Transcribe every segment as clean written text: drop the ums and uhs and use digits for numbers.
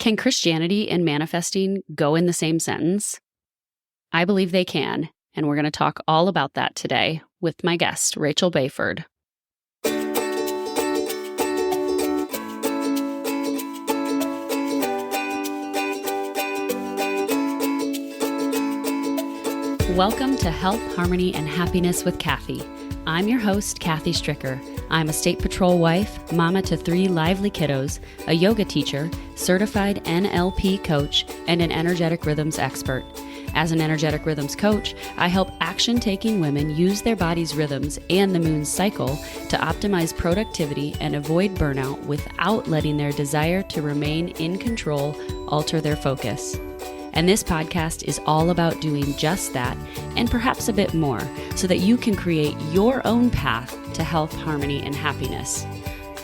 Can Christianity and manifesting go in the same sentence? I believe they can, and we're going to talk all about that today with my guest, Rachel Bayford. Welcome to Health, Harmony, and Happiness with Kathy. I'm your host, Kathy Stricker. I'm a state patrol wife, mama to 3 lively kiddos, a yoga teacher, certified NLP coach, and an energetic rhythms expert. As an energetic rhythms coach, I help action-taking women use their body's rhythms and the moon's cycle to optimize productivity and avoid burnout without letting their desire to remain in control alter their focus. And this podcast is all about doing just that and perhaps a bit more so that you can create your own path to health, harmony, and happiness.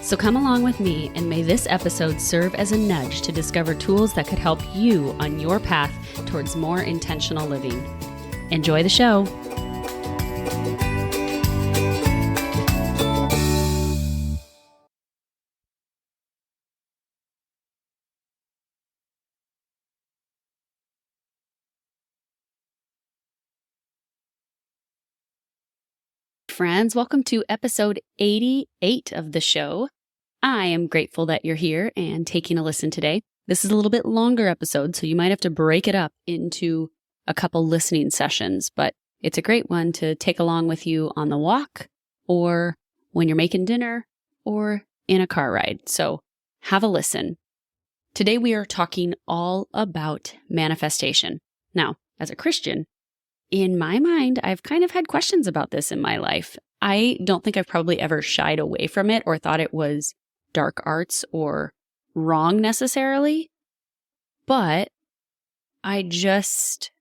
So come along with me, and may this episode serve as a nudge to discover tools that could help you on your path towards more intentional living. Enjoy the show. Friends, welcome to episode 88 of the show. I am grateful that you're here and taking a listen today. This is a little bit longer episode, so you might have to break it up into a couple listening sessions, but it's a great one to take along with you on the walk or when you're making dinner or in a car ride. So have a listen. Today we are talking all about manifestation. Now, as a Christian, in my mind, I've kind of had questions about this in my life. I don't think I've probably ever shied away from it or thought it was dark arts or wrong necessarily, but I just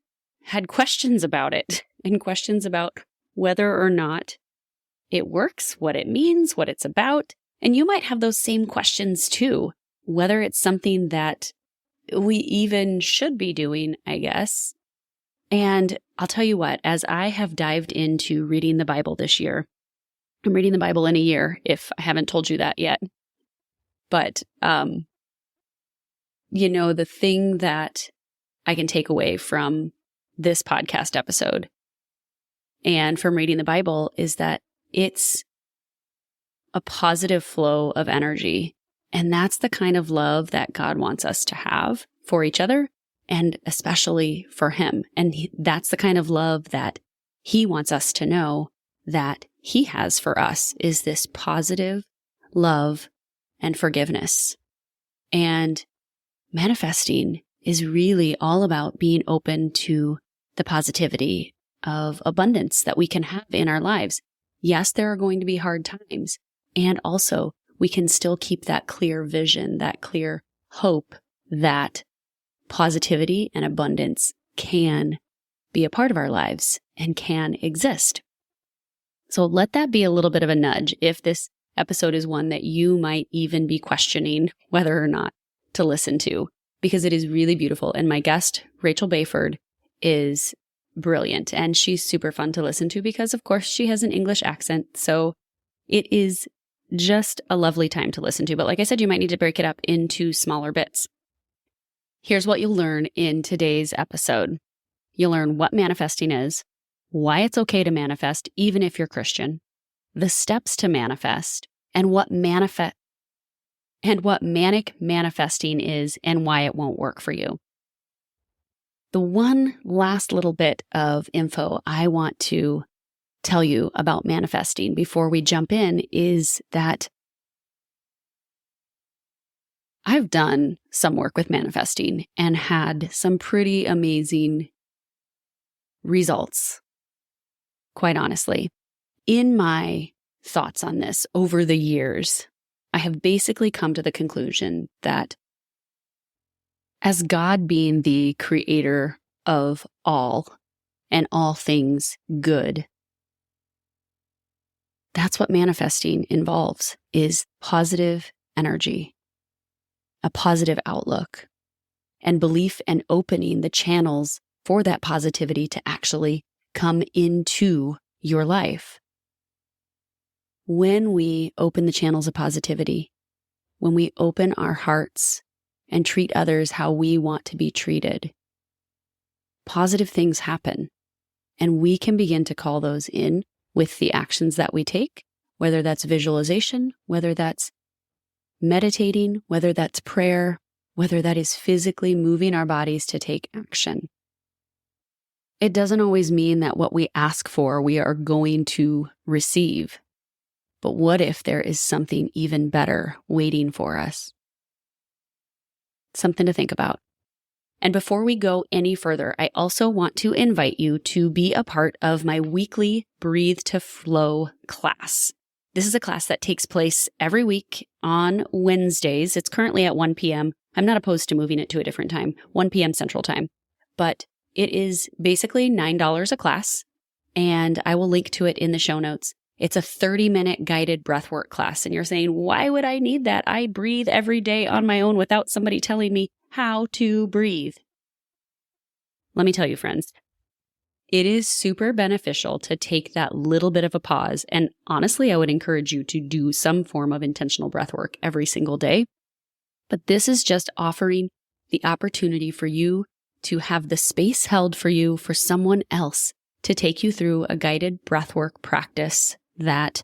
had questions about it and questions about whether or not it works, what it means, what it's about. And you might have those same questions too, whether it's something that we even should be doing, I guess. And I'll tell you what, as I have dived into reading the Bible this year, I'm reading the Bible in a year, if I haven't told you that yet. But, the thing that I can take away from this podcast episode and from reading the Bible is that it's a positive flow of energy. And that's the kind of love that God wants us to have for each other, and especially for Him. And that's the kind of love that He wants us to know that He has for us, is this positive love and forgiveness. And manifesting is really all about being open to the positivity of abundance that we can have in our lives. Yes, there are going to be hard times. And also, we can still keep that clear vision, that clear hope that positivity and abundance can be a part of our lives and can exist. So let that be a little bit of a nudge if this episode is one that you might even be questioning whether or not to listen to, because it is really beautiful. And my guest, Rachel Bayford, is brilliant, and she's super fun to listen to because, of course, she has an English accent. So it is just a lovely time to listen to. But like I said, you might need to break it up into smaller bits. Here's what you'll learn in today's episode. You'll learn what manifesting is, why it's okay to manifest even if you're Christian, the steps to manifest, and what manic manifesting is and why it won't work for you. The one last little bit of info I want to tell you about manifesting before we jump in is that I've done some work with manifesting and had some pretty amazing results, quite honestly. In my thoughts on this over the years, I have basically come to the conclusion that as God being the creator of all and all things good, that's what manifesting involves, is positive energy, a positive outlook, and belief, and opening the channels for that positivity to actually come into your life. When we open the channels of positivity, when we open our hearts and treat others how we want to be treated, positive things happen. And we can begin to call those in with the actions that we take, whether that's visualization, whether that's meditating, whether that's prayer, whether that is physically moving our bodies to take action. It doesn't always mean that what we ask for, we are going to receive. But what if there is something even better waiting for us? Something to think about. And before we go any further, I also want to invite you to be a part of my weekly Breathe to Flow class. This is a class that takes place every week on Wednesdays. It's currently at 1 p.m. I'm not opposed to moving it to a different time, 1 p.m. Central Time. But it is basically $9 a class, and I will link to it in the show notes. It's a 30-minute guided breathwork class. And you're saying, why would I need that? I breathe every day on my own without somebody telling me how to breathe. Let me tell you, friends, it is super beneficial to take that little bit of a pause. And honestly, I would encourage you to do some form of intentional breath work every single day. But this is just offering the opportunity for you to have the space held for you for someone else to take you through a guided breathwork practice that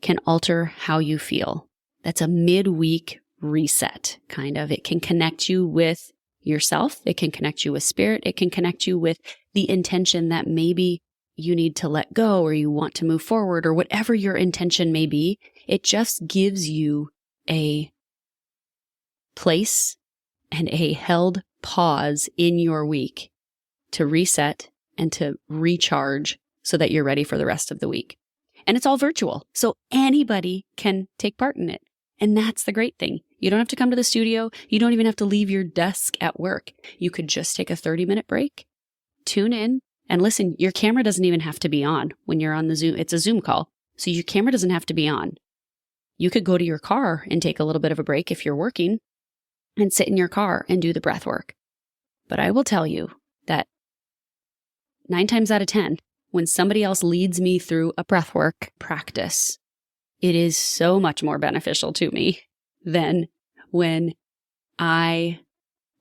can alter how you feel. That's a midweek reset, kind of. It can connect you with yourself. It can connect you with spirit. It can connect you with the intention that maybe you need to let go or you want to move forward or whatever your intention may be. It just gives you a place and a held pause in your week to reset and to recharge so that you're ready for the rest of the week. And it's all virtual, so anybody can take part in it. And that's the great thing. You don't have to come to the studio. You don't even have to leave your desk at work. You could just take a 30-minute break, tune in, and listen. Your camera doesn't even have to be on when you're on the Zoom. It's a Zoom call, so your camera doesn't have to be on. You could go to your car and take a little bit of a break if you're working and sit in your car and do the breath work. But I will tell you that 9 times out of 10, when somebody else leads me through a breathwork practice, it is so much more beneficial to me than when I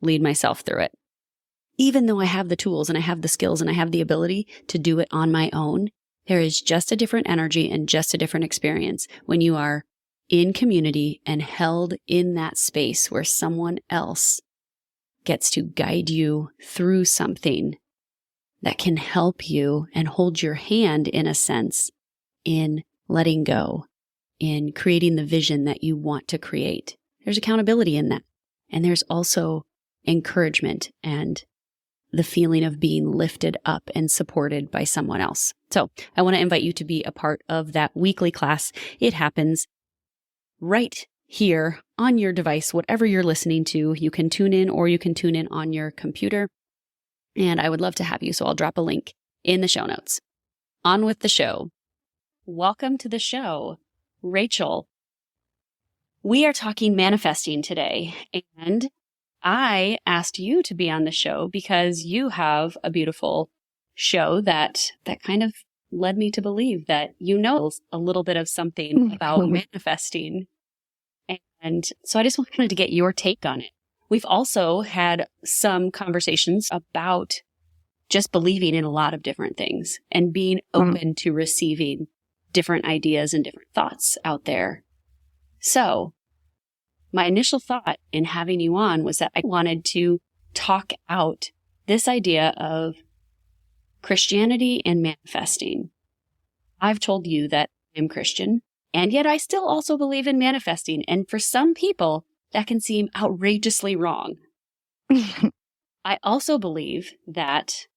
lead myself through it. Even though I have the tools and I have the skills and I have the ability to do it on my own, there is just a different energy and just a different experience when you are in community and held in that space where someone else gets to guide you through something that can help you and hold your hand, in a sense, in letting go, in creating the vision that you want to create. There's accountability in that. And there's also encouragement and the feeling of being lifted up and supported by someone else. So I want to invite you to be a part of that weekly class. It happens right here on your device, whatever you're listening to. You can tune in or you can tune in on your computer. And I would love to have you, so I'll drop a link in the show notes. On with the show. Welcome to the show, Rachel. We are talking manifesting today, and I asked you to be on the show because you have a beautiful show that kind of led me to believe that you know a little bit of something about manifesting. And so I just wanted to get your take on it. We've also had some conversations about just believing in a lot of different things and being open to receiving different ideas and different thoughts out there. So my initial thought in having you on was that I wanted to talk out this idea of Christianity and manifesting. I've told you that I'm Christian, and yet I still also believe in manifesting. And for some people, that can seem outrageously wrong. I also believe that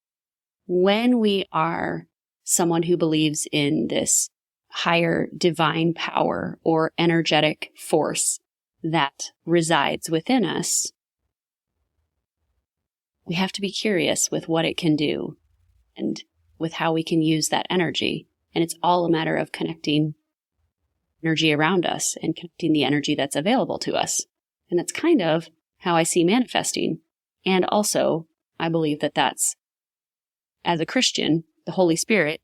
when we are someone who believes in this higher divine power or energetic force that resides within us, we have to be curious with what it can do and with how we can use that energy. And it's all a matter of connecting energy around us and connecting the energy that's available to us. And that's kind of how I see manifesting. And also, I believe that that's, as a Christian, the Holy Spirit,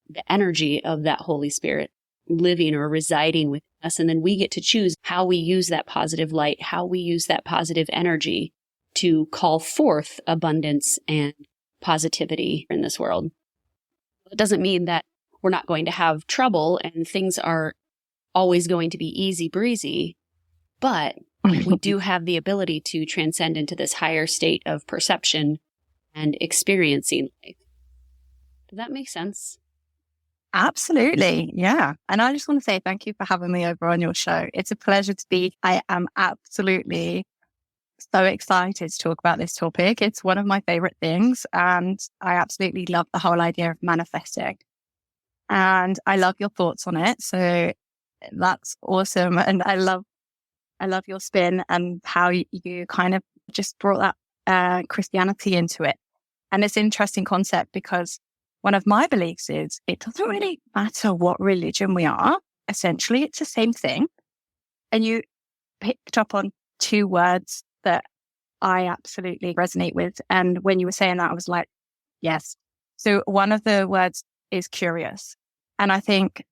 the energy of that Holy Spirit living or residing with us. And then we get to choose how we use that positive light, how we use that positive energy to call forth abundance and positivity in this world. It doesn't mean that we're not going to have trouble and things are always going to be easy breezy, but we do have the ability to transcend into this higher state of perception and experiencing life. Does that make sense? Absolutely. Yeah. And I just want to say thank you for having me over on your show. It's a pleasure to be. I am absolutely so excited to talk about this topic. It's one of my favorite things. And I absolutely love the whole idea of manifesting. And I love your thoughts on it. So that's awesome. And I love your spin and how you kind of just brought that Christianity into it. And it's an interesting concept because one of my beliefs is it doesn't really matter what religion we are. Essentially, it's the same thing. And you picked up on two words that I absolutely resonate with. And when you were saying that, I was like, yes. So one of the words is curious. And I think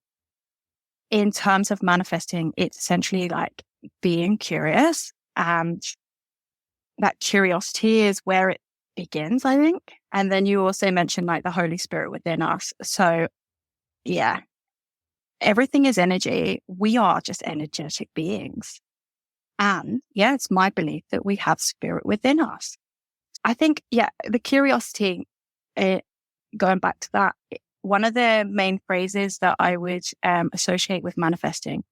in terms of manifesting, it's essentially like being curious. And that curiosity is where it begins, I think. And then you also mentioned like the Holy Spirit within us. So yeah, everything is energy. We are just energetic beings. And yeah, it's my belief that we have spirit within us. I think, yeah, the curiosity, going back to that, one of the main phrases that I would associate with manifesting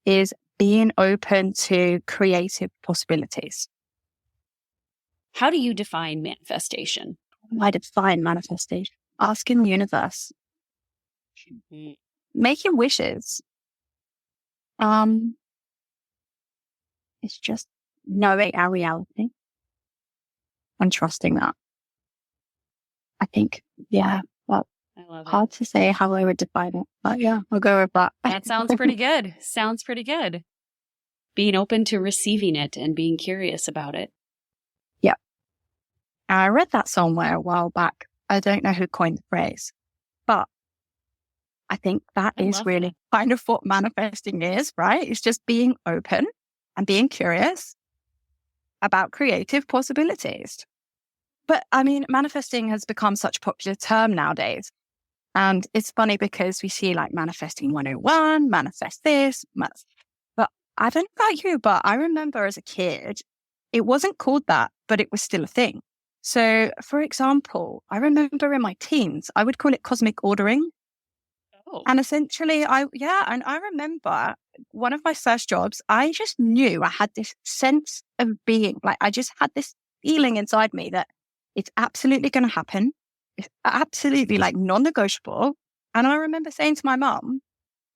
is being open to creative possibilities. How do you define manifestation? I define manifestation. Asking the universe. Mm-hmm. Making wishes. It's just knowing our reality and trusting that. I think, yeah, well, I love hard to say how I would define it, but yeah, I'll go with that. That sounds pretty good. Sounds pretty good. Being open to receiving it and being curious about it. Yeah. I read that somewhere a while back. I don't know who coined the phrase, but I think that is really kind of what manifesting is, right? It's just being open and being curious about creative possibilities. But I mean, manifesting has become such a popular term nowadays. And it's funny because we see like manifesting 101, manifest this, but I don't know about you, but I remember as a kid, it wasn't called that, but it was still a thing. So for example, I remember in my teens, I would call it cosmic ordering. Oh. And essentially I remember one of my first jobs, I just knew I had this sense of being, like I just had this feeling inside me that it's absolutely going to happen. It's absolutely like non-negotiable. And I remember saying to my mum,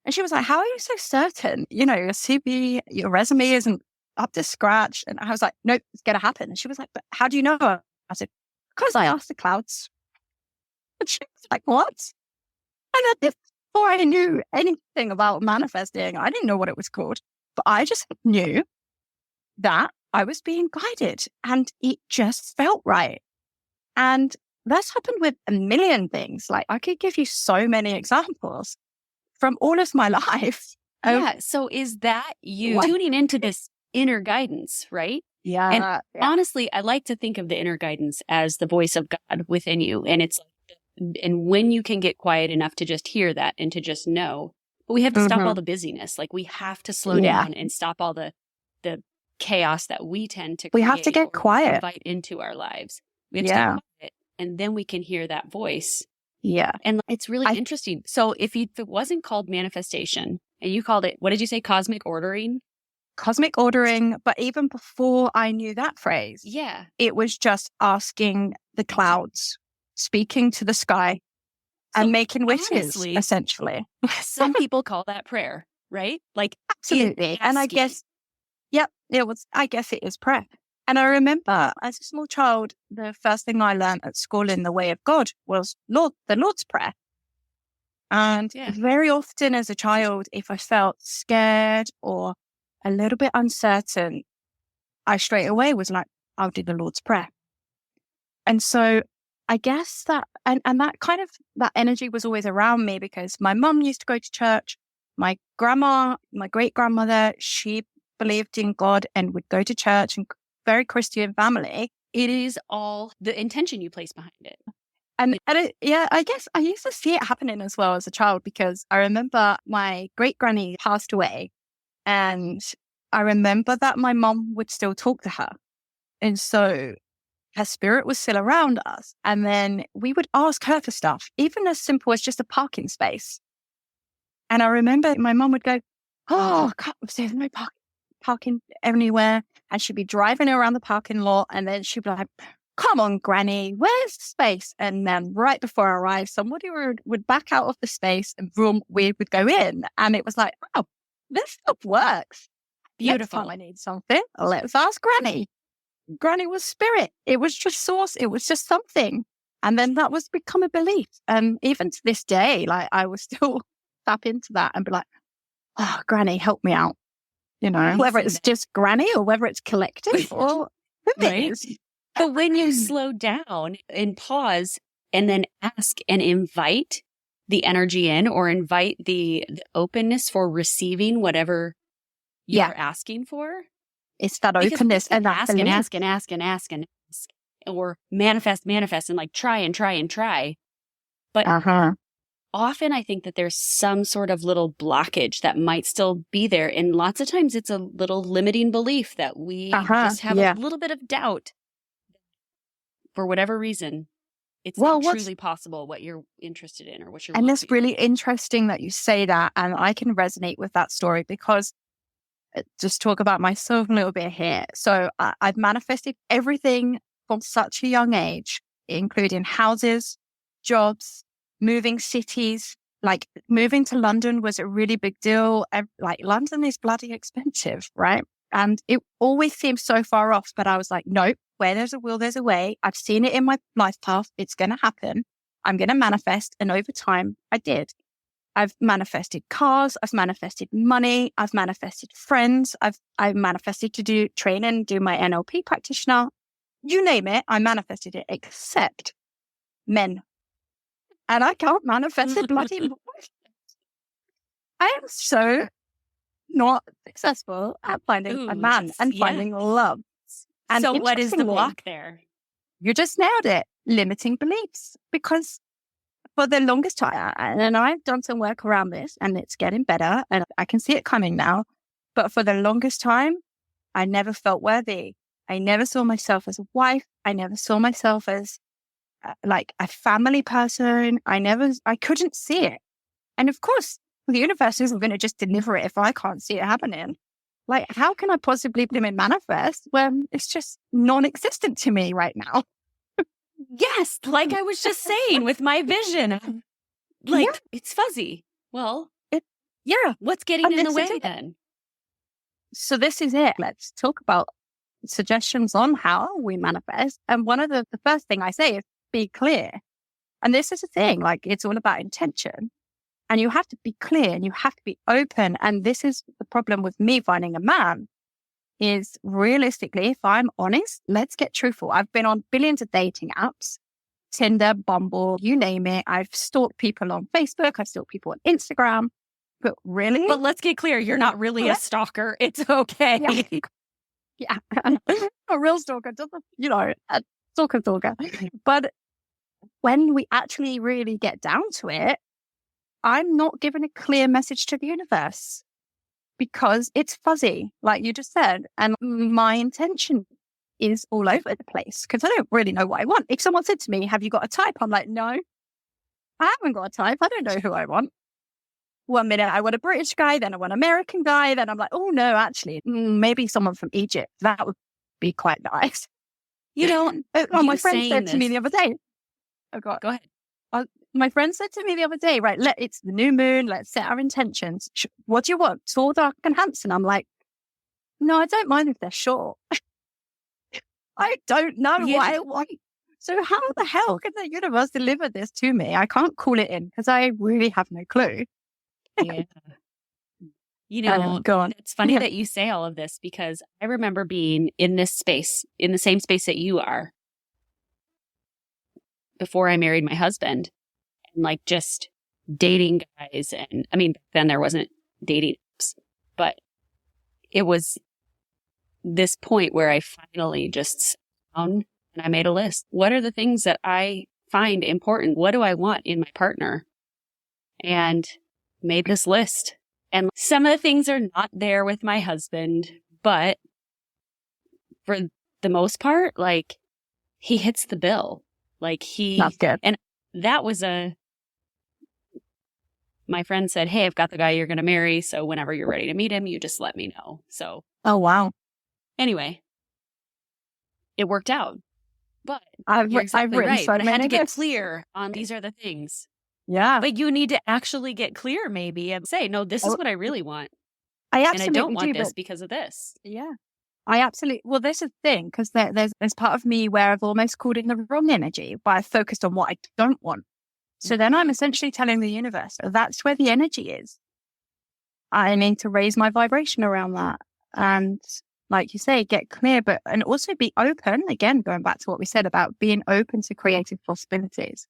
and she was like, how are you so certain? You know, your CV, your resume isn't up to scratch. And I was like, nope, it's going to happen. And she was like, but how do you know? I said, because I asked the clouds. And she was like, what? And before I knew anything about manifesting, I didn't know what it was called, but I just knew that I was being guided and it just felt right. And that's happened with a million things. Like I could give you so many examples from all of my life. Yeah. So is that you tuning into this inner guidance, right? Yeah. And honestly, I like to think of the inner guidance as the voice of God within you. And it's and when you can get quiet enough to just hear that and to just know, but we have to stop all the busyness. Like we have to slow down and stop all the chaos that we tend to create. We have to get quiet. Invite into our lives. We have to get quiet. And then we can hear that voice. Yeah. And it's really interesting. So if it wasn't called manifestation and you called it, what did you say? Cosmic ordering? Cosmic ordering. But even before I knew that phrase, it was just asking the clouds, speaking to the sky and making wishes, essentially. Some people call that prayer, right? Like absolutely. And I guess, I guess it is prayer. And I remember as a small child, the first thing I learned at school in the way of God was the Lord's Prayer. And very often as a child, if I felt scared or a little bit uncertain, I straight away was like, I'll do the Lord's Prayer. And so I guess that, and that kind of, that energy was always around me because my mum used to go to church. my grandma, my great grandmother, she believed in God and would go to church and very Christian family. It is all the intention you place behind it. And I guess I used to see it happening as well as a child, because I remember my great granny passed away, and I remember that my mom would still talk to her. And so her spirit was still around us. And then we would ask her for stuff, even as simple as just a parking space. And I remember my mom would go, oh, God, there's no parking anywhere. And she'd be driving around the parking lot. And then she'd be like, come on, Granny, where's the space? And then right before I arrived, somebody would back out of the space and boom, we would go in. And it was like, oh, this stuff works. Beautiful. Next time I need something, let's ask Granny. Granny was spirit. It was just source. It was just something. And then that was become a belief. And even to this day, like I was still tap into that and be like, oh, Granny, help me out. You know, whether it's just Granny or whether it's collective or who it is. But when you slow down and pause and then ask and invite the energy in, or invite the openness for receiving whatever you're asking for. It's that openness and that ask and ask and ask and ask and ask, or manifest and like try and try and try. But often I think that there's some sort of little blockage that might still be there. And lots of times it's a little limiting belief that we just have a little bit of doubt. For whatever reason, it's not truly possible what you're interested in or what you're. And it's really interesting that you say that. And I can resonate with that story, because just talk about myself a little bit here. So I've manifested everything from such a young age, including houses, jobs, moving cities. Like moving to London was a really big deal. Like London is bloody expensive, right? And it always seemed so far off. But I was like, nope, where there's a will, there's a way. I've seen it in my life path. It's going to happen. I'm going to manifest. And over time, I did. I've manifested cars. I've manifested money. I've manifested friends. I've manifested to do training, do my NLP practitioner. You name it, I manifested it, except men. And I can't manifest a bloody boy. I am so not successful at finding a man and finding love. And so what is the block there? You just nailed it. Limiting beliefs. Because for the longest time, and I've done some work around this and it's getting better and I can see it coming now. But for the longest time, I never felt worthy. I never saw myself as a wife. I never saw myself as like a family person. I couldn't see it. And of course, the universe isn't going to just deliver it if I can't see it happening. Like, how can I possibly manifest when it's just non-existent to me right now? Yes, like I was just saying with my vision. Like, it's fuzzy. Well, what's getting in the way then? So this is it. Let's talk about suggestions on how we manifest. And one of the first thing I say is be clear. And this is the thing, like it's all about intention. And you have to be clear and you have to be open. And this is the problem with me finding a man is realistically, if I'm honest, let's get truthful. I've been on billions of dating apps, Tinder, Bumble, you name it. I've stalked people on Facebook. I've stalked people on Instagram. But really? But let's get clear. You're not really a stalker. It's okay. Yeah. A real stalker doesn't, a stalker. But when we actually really get down to it, I'm not giving a clear message to the universe because it's fuzzy, like you just said. And my intention is all over the place because I don't really know what I want. If someone said to me, have you got a type? I'm like, no, I haven't got a type. I don't know who I want. 1 minute I want a British guy, then I want an American guy. Then I'm like, oh no, actually, maybe someone from Egypt. That would be quite nice. My friend said to me the other day. Oh God, go ahead. My friend said to me the other day, right, it's the new moon. Let's set our intentions. What do you want? Tall, dark and handsome. I'm like, no, I don't mind if they're short. I don't know what I want. So how the hell can the universe deliver this to me? I can't call it in because I really have no clue. Yeah. Go on. It's funny that you say all of this because I remember being in this space, in the same space that you are, before I married my husband, and like just dating guys. And I mean, back then there wasn't dating apps. But it was this point where I finally just sat down and I made a list. What are the things that I find important? What do I want in my partner? And made this list. And some of the things are not there with my husband, but for the most part, like, he hits the bill. Like, That's good. And that was my friend said, hey, I've got the guy you're going to marry. So whenever you're ready to meet him, you just let me know. So. Oh, wow. Anyway, it worked out. But I've written right. so But I had to get lists. clear on these are the things. Yeah. But you need to actually get clear maybe and say, no, this is what I really want. I And absolutely I don't want do, this because of this. Yeah. I absolutely, well, this is the thing, because there's part of me where I've almost called in the wrong energy, but I focused on what I don't want. So then I'm essentially telling the universe, that's where the energy is. I need to raise my vibration around that. And like you say, get clear, and also be open. Again, going back to what we said about being open to creative possibilities.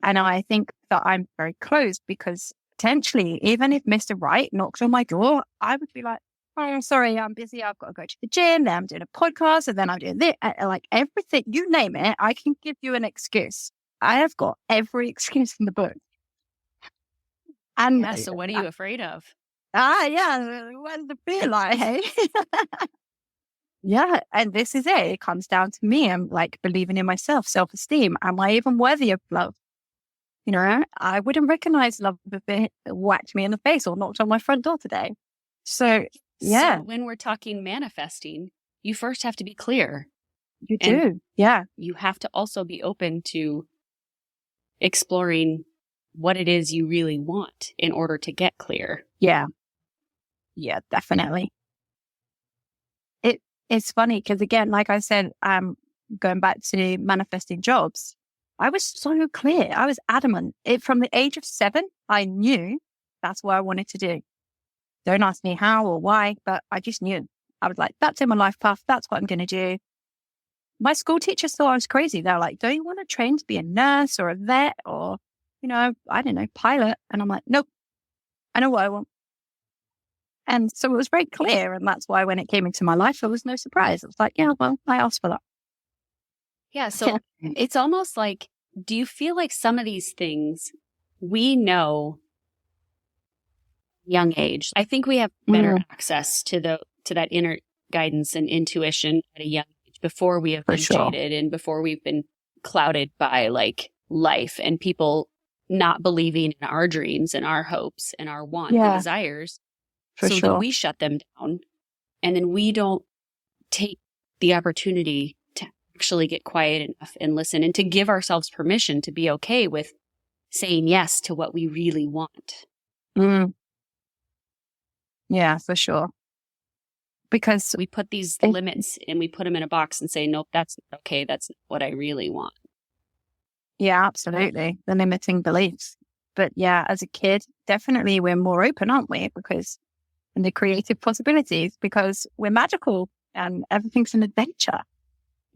And I think that I'm very closed because potentially, even if Mr. Right knocked on my door, I would be like, oh, I'm sorry, I'm busy. I've got to go to the gym. Then I'm doing a podcast and then I'm doing this. Like everything, you name it, I can give you an excuse. I have got every excuse in the book. And yeah, so what are you afraid of? Yeah. What's the fear like, hey? Yeah. And this is it. It comes down to me. I'm like believing in myself, self-esteem. Am I even worthy of love? You know, I wouldn't recognize love if it whacked me in the face or knocked on my front door today. So, yeah. So when we're talking manifesting, you first have to be clear. You do. Yeah. You have to also be open to exploring what it is you really want in order to get clear. Yeah. Yeah, definitely. It's funny because, again, like I said, going back to manifesting jobs, I was so clear. I was adamant. From the age of 7, I knew that's what I wanted to do. Don't ask me how or why, but I just knew. I was like, that's in my life path. That's what I'm going to do. My school teachers thought I was crazy. They're like, don't you want to train to be a nurse or a vet or, I don't know, pilot? And I'm like, nope, I know what I want. And so it was very clear. And that's why when it came into my life, there was no surprise. It was like, yeah, well, I asked for that. Yeah. So it's almost like, do you feel like some of these things we know young age? I think we have better access to that inner guidance and intuition at a young age before we have been jaded and before we've been clouded by like life and people not believing in our dreams and our hopes and our wants and desires. Then we shut them down and then we don't take the opportunity to actually get quiet enough and listen and to give ourselves permission to be okay with saying yes to what we really want. Yeah, for sure. Because we put these limits and we put them in a box and say, nope, that's not okay. That's not what I really want. Yeah, absolutely. The limiting beliefs. But yeah, as a kid, definitely we're more open, aren't we? And the creative possibilities, because we're magical and everything's an adventure.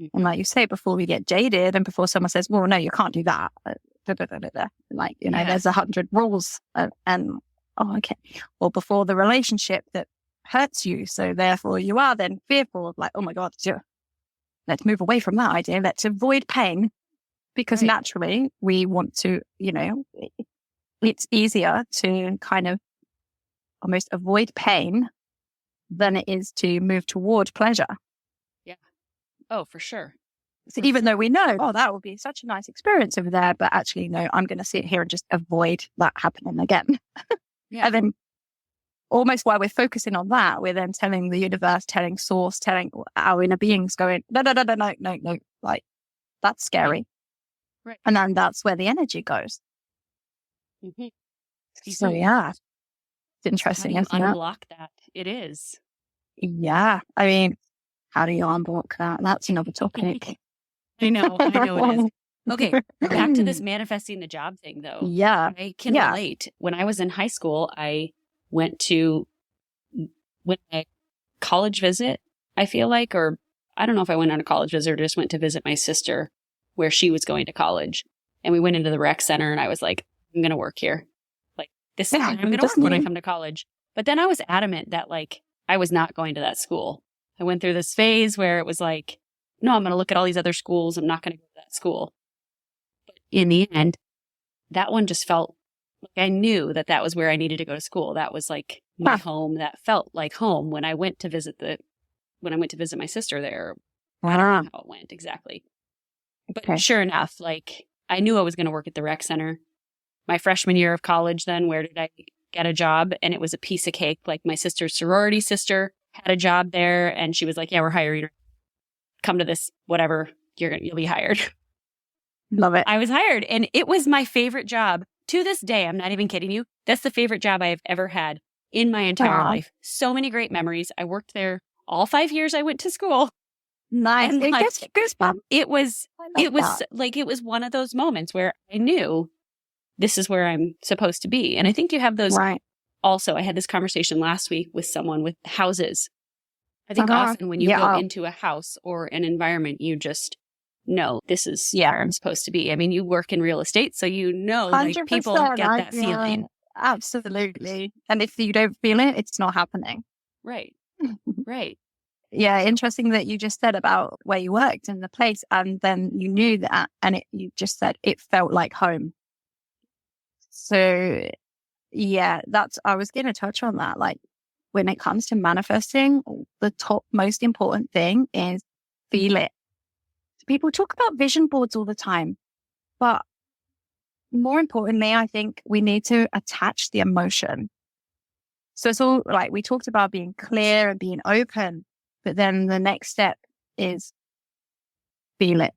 Mm-hmm. And like you say, before we get jaded and before someone says, well, no, you can't do that. Like, there's 100 rules okay. Well, before the relationship that hurts you. So therefore you are then fearful of like, oh my God, let's move away from that idea. Let's avoid pain because naturally we want to, it's easier to kind of almost avoid pain than it is to move toward pleasure. Yeah. Oh, for sure. So even though we know, that would be such a nice experience over there, but actually, no, I'm going to sit here and just avoid that happening again. Yeah. And then almost while we're focusing on that, we're then telling the universe, telling source, telling our inner beings going, no. Like, that's scary. Right. And then that's where the energy goes. Mm-hmm. So, yeah. It's interesting. How do you unblock that? It is. Yeah. I mean, how do you unblock that? That's another topic. I know it is. Okay, back to this manifesting the job thing, though. Yeah. I can relate. When I was in high school, I went a college visit, I feel like, or I don't know if I went on a college visit or just went to visit my sister where she was going to college. And we went into the rec center and I was like, I'm going to work here. Like, this is what I'm going to work when I come to college. But then I was adamant that like, I was not going to that school. I went through this phase where it was like, no, I'm going to look at all these other schools. I'm not going to go to that school. But in the end, that one just felt like I knew that that was where I needed to go to school. That was like my home. That felt like home when I went to visit my sister there. I don't know how it went exactly. But sure enough, like I knew I was going to work at the rec center. My freshman year of college, then where did I get a job? And it was a piece of cake. Like my sister's sorority sister had a job there, and she was like, "Yeah, we're hiring. Come to this, whatever. You'll be hired." Love it. I was hired, and it was my favorite job to this day. I'm not even kidding you. That's the favorite job I have ever had in my entire life. So many great memories. I worked there all 5 years I went to school. Nice. And it gets you goosebumps. It was one of those moments where I knew this is where I'm supposed to be. And I think you have those. Right. Also, I had this conversation last week with someone with houses. I think often when you go into a house or an environment, you just know this is where I'm supposed to be. I mean, you work in real estate, so you know like people get that feeling. Absolutely. And if you don't feel it, it's not happening. Right. Right. Yeah, interesting that you just said about where you worked and the place, and then you knew that, and you just said it felt like home. So, yeah, I was going to touch on that. Like, when it comes to manifesting, the top most important thing is feel it. People talk about vision boards all the time, but more importantly, I think we need to attach the emotion. So it's all like we talked about being clear and being open. But then the next step is feel it.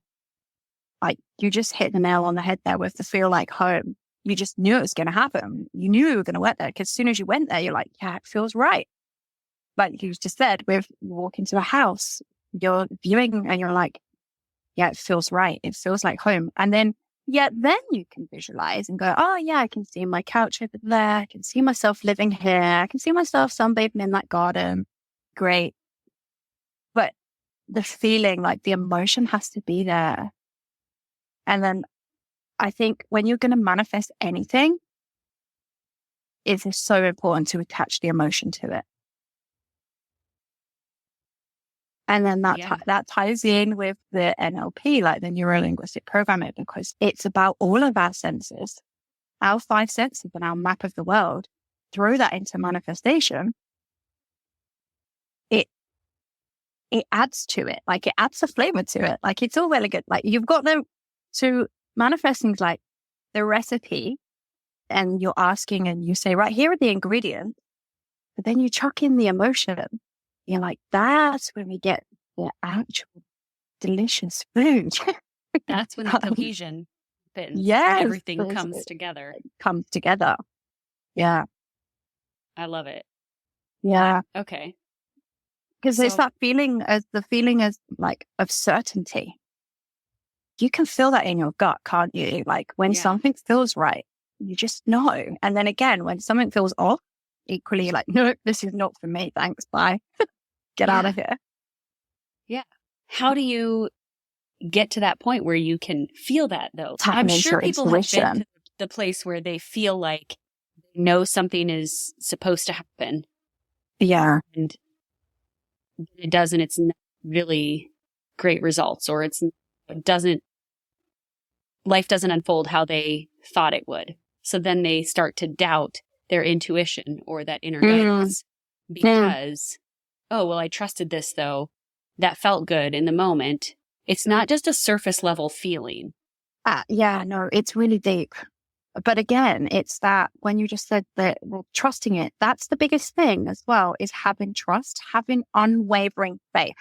Like you just hit the nail on the head there with the feel like home. You just knew it was going to happen. You knew you were going to work there because as soon as you went there, you're like, yeah, it feels right. Like you just said, you walk into a house, you're viewing and you're like, yeah, it feels right. It feels like home. And then you can visualize and go, oh yeah, I can see my couch over there. I can see myself living here. I can see myself sunbathing in that garden. Great. But the feeling, like the emotion has to be there. And then I think when you're going to manifest anything, it is so important to attach the emotion to it. And then that ties in with the NLP, like the neuro-linguistic programming, because it's about all of our senses, our 5 senses and our map of the world. Throw that into manifestation. It adds to it. Like it adds a flavor to it. Like it's all really good. Like you've got them to manifest things like the recipe, and you're asking and you say, right, here are the ingredients, but then you chuck in the emotion. You're like, that's when we get the actual delicious food. That's when the cohesion happens. Yes. Everything comes together. Yeah. I love it. Yeah. Okay. Because there's that feeling as like of certainty. You can feel that in your gut, can't you? Like when something feels right, you just know. And then again, when something feels off, equally you're like, no, this is not for me. Thanks. Bye. Get out of here. Yeah. How do you get to that point where you can feel that though? I'm sure people have been to the place where they feel like they know something is supposed to happen. Yeah. And it doesn't, it's not really great results, or life doesn't unfold how they thought it would. So then they start to doubt their intuition or that inner guidance because, oh, well, I trusted this though. That felt good in the moment. It's not just a surface level feeling. Yeah, no, it's really deep. But again, it's that when you just said that, well, trusting it, that's the biggest thing as well, is having trust, having unwavering faith.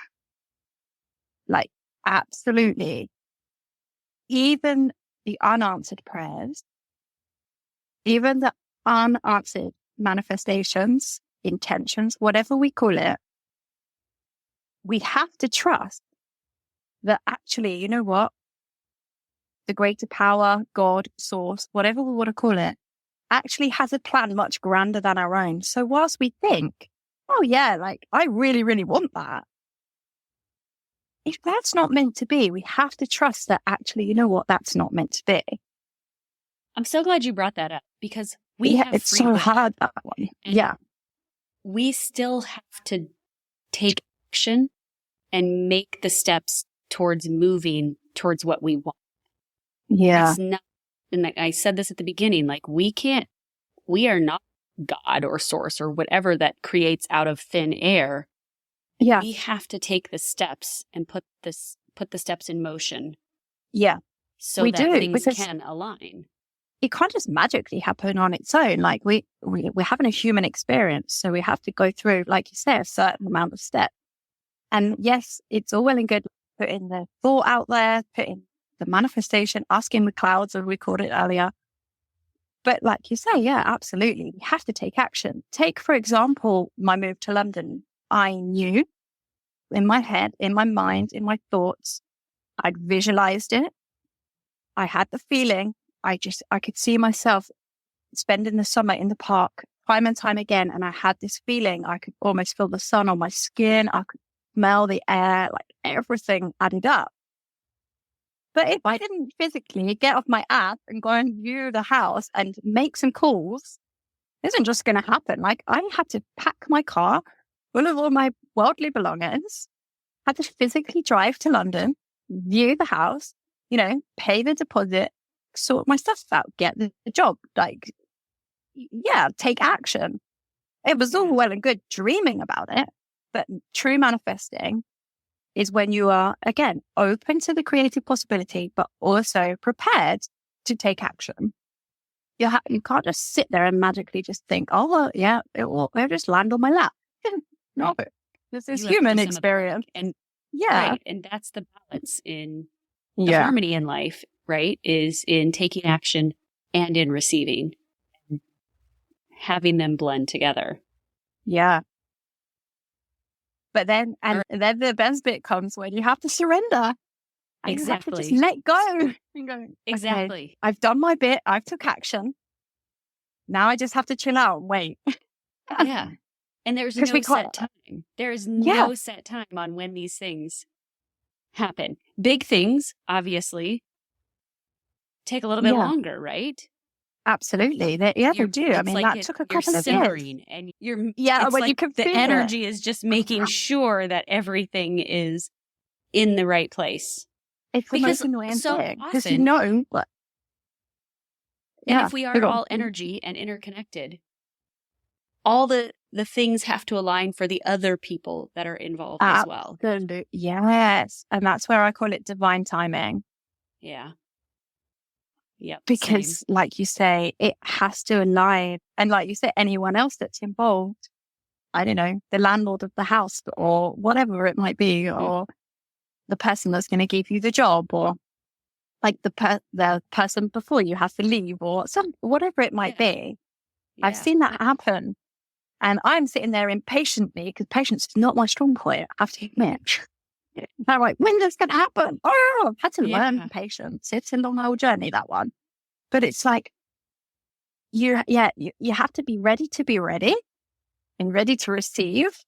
Like, absolutely. Even the unanswered prayers, even the unanswered manifestations, intentions, whatever we call it, we have to trust that actually, you know what? The greater power, God, source, whatever we want to call it, actually has a plan much grander than our own. So whilst we think, oh yeah, like I really, really want that. If that's not meant to be, we have to trust that actually, you know what? That's not meant to be. I'm so glad you brought that up because We have it's free so will. hard, that one. And we still have to take action and make the steps towards moving towards what we want. Yeah. It's not, and I said this at the beginning, like we are not God or source or whatever that creates out of thin air. Yeah. We have to take the steps and put the steps in motion. Yeah. So we that do, things because can align. it can't just magically happen on its own. Like we're having a human experience. So we have to go through, like you say, a certain amount of steps. And yes, it's all well and good putting the thought out there, putting the manifestation, asking the clouds, as we called it earlier. But like you say, yeah, absolutely. We have to take action. Take, for example, my move to London. I knew in my head, in my mind, in my thoughts, I'd visualized it. I had the feeling. I could see myself spending the summer in the park time and time again. And I had this feeling. I could almost feel the sun on my skin. I could smell the air, like everything added up. But if I didn't physically get off my ass and go and view the house and make some calls, it isn't just going to happen. Like I had to pack my car full of all my worldly belongings, had to physically drive to London, view the house, pay the deposit, sort my stuff out, get the job, like, yeah, take action. It was all well and good dreaming about it, but true manifesting is when you are, again, open to the creative possibility, but also prepared to take action. You can't just sit there and magically just think, oh, well, yeah, it'll just land on my lap. No, this is human experience. And yeah. Right. And that's the balance in the harmony in life, right? Is in taking action and in receiving, having them blend together. Yeah. But then the best bit comes when you have to surrender. And exactly. You have to just let go and go, exactly. Okay, I've done my bit. I've took action. Now I just have to chill out and wait. Yeah. And there's no set time. There is no set time on when these things happen. Big things, obviously, take a little bit longer, right? Absolutely. They do. I mean, that took a couple of years. And you're, when like you can the energy is just making sure that everything is in the right place. It's the most annoying thing. Because and if we are all energy and interconnected, all the things have to align for the other people that are involved as well. Yes. And that's where I call it divine timing. Yeah. Yeah. Because like you say, it has to align. And like you say, anyone else that's involved, I don't know, the landlord of the house or whatever it might be, or the person that's going to give you the job, or like the person before you has to leave, or whatever it might be. Yeah. I've seen that happen. And I'm sitting there impatiently, because patience is not my strong point, I have to admit. I'm like, when is this going to happen? Oh, I've had to learn patience. It's a long old journey, that one. But it's like, you have to be ready and ready to receive,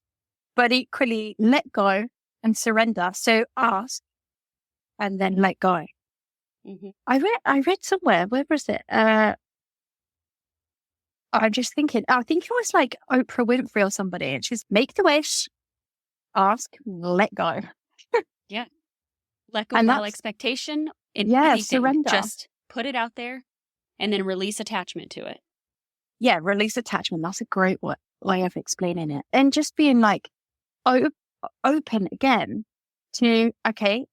but equally let go and surrender. So ask and then let go. Mm-hmm. I read somewhere, where was it? I'm just thinking, I think it was like Oprah Winfrey or somebody, and she's make the wish, ask, let go. Yeah. Let go of all expectation. Surrender. Just put it out there and then release attachment to it. Yeah, release attachment. That's a great way of explaining it. And just being like open again to, okay,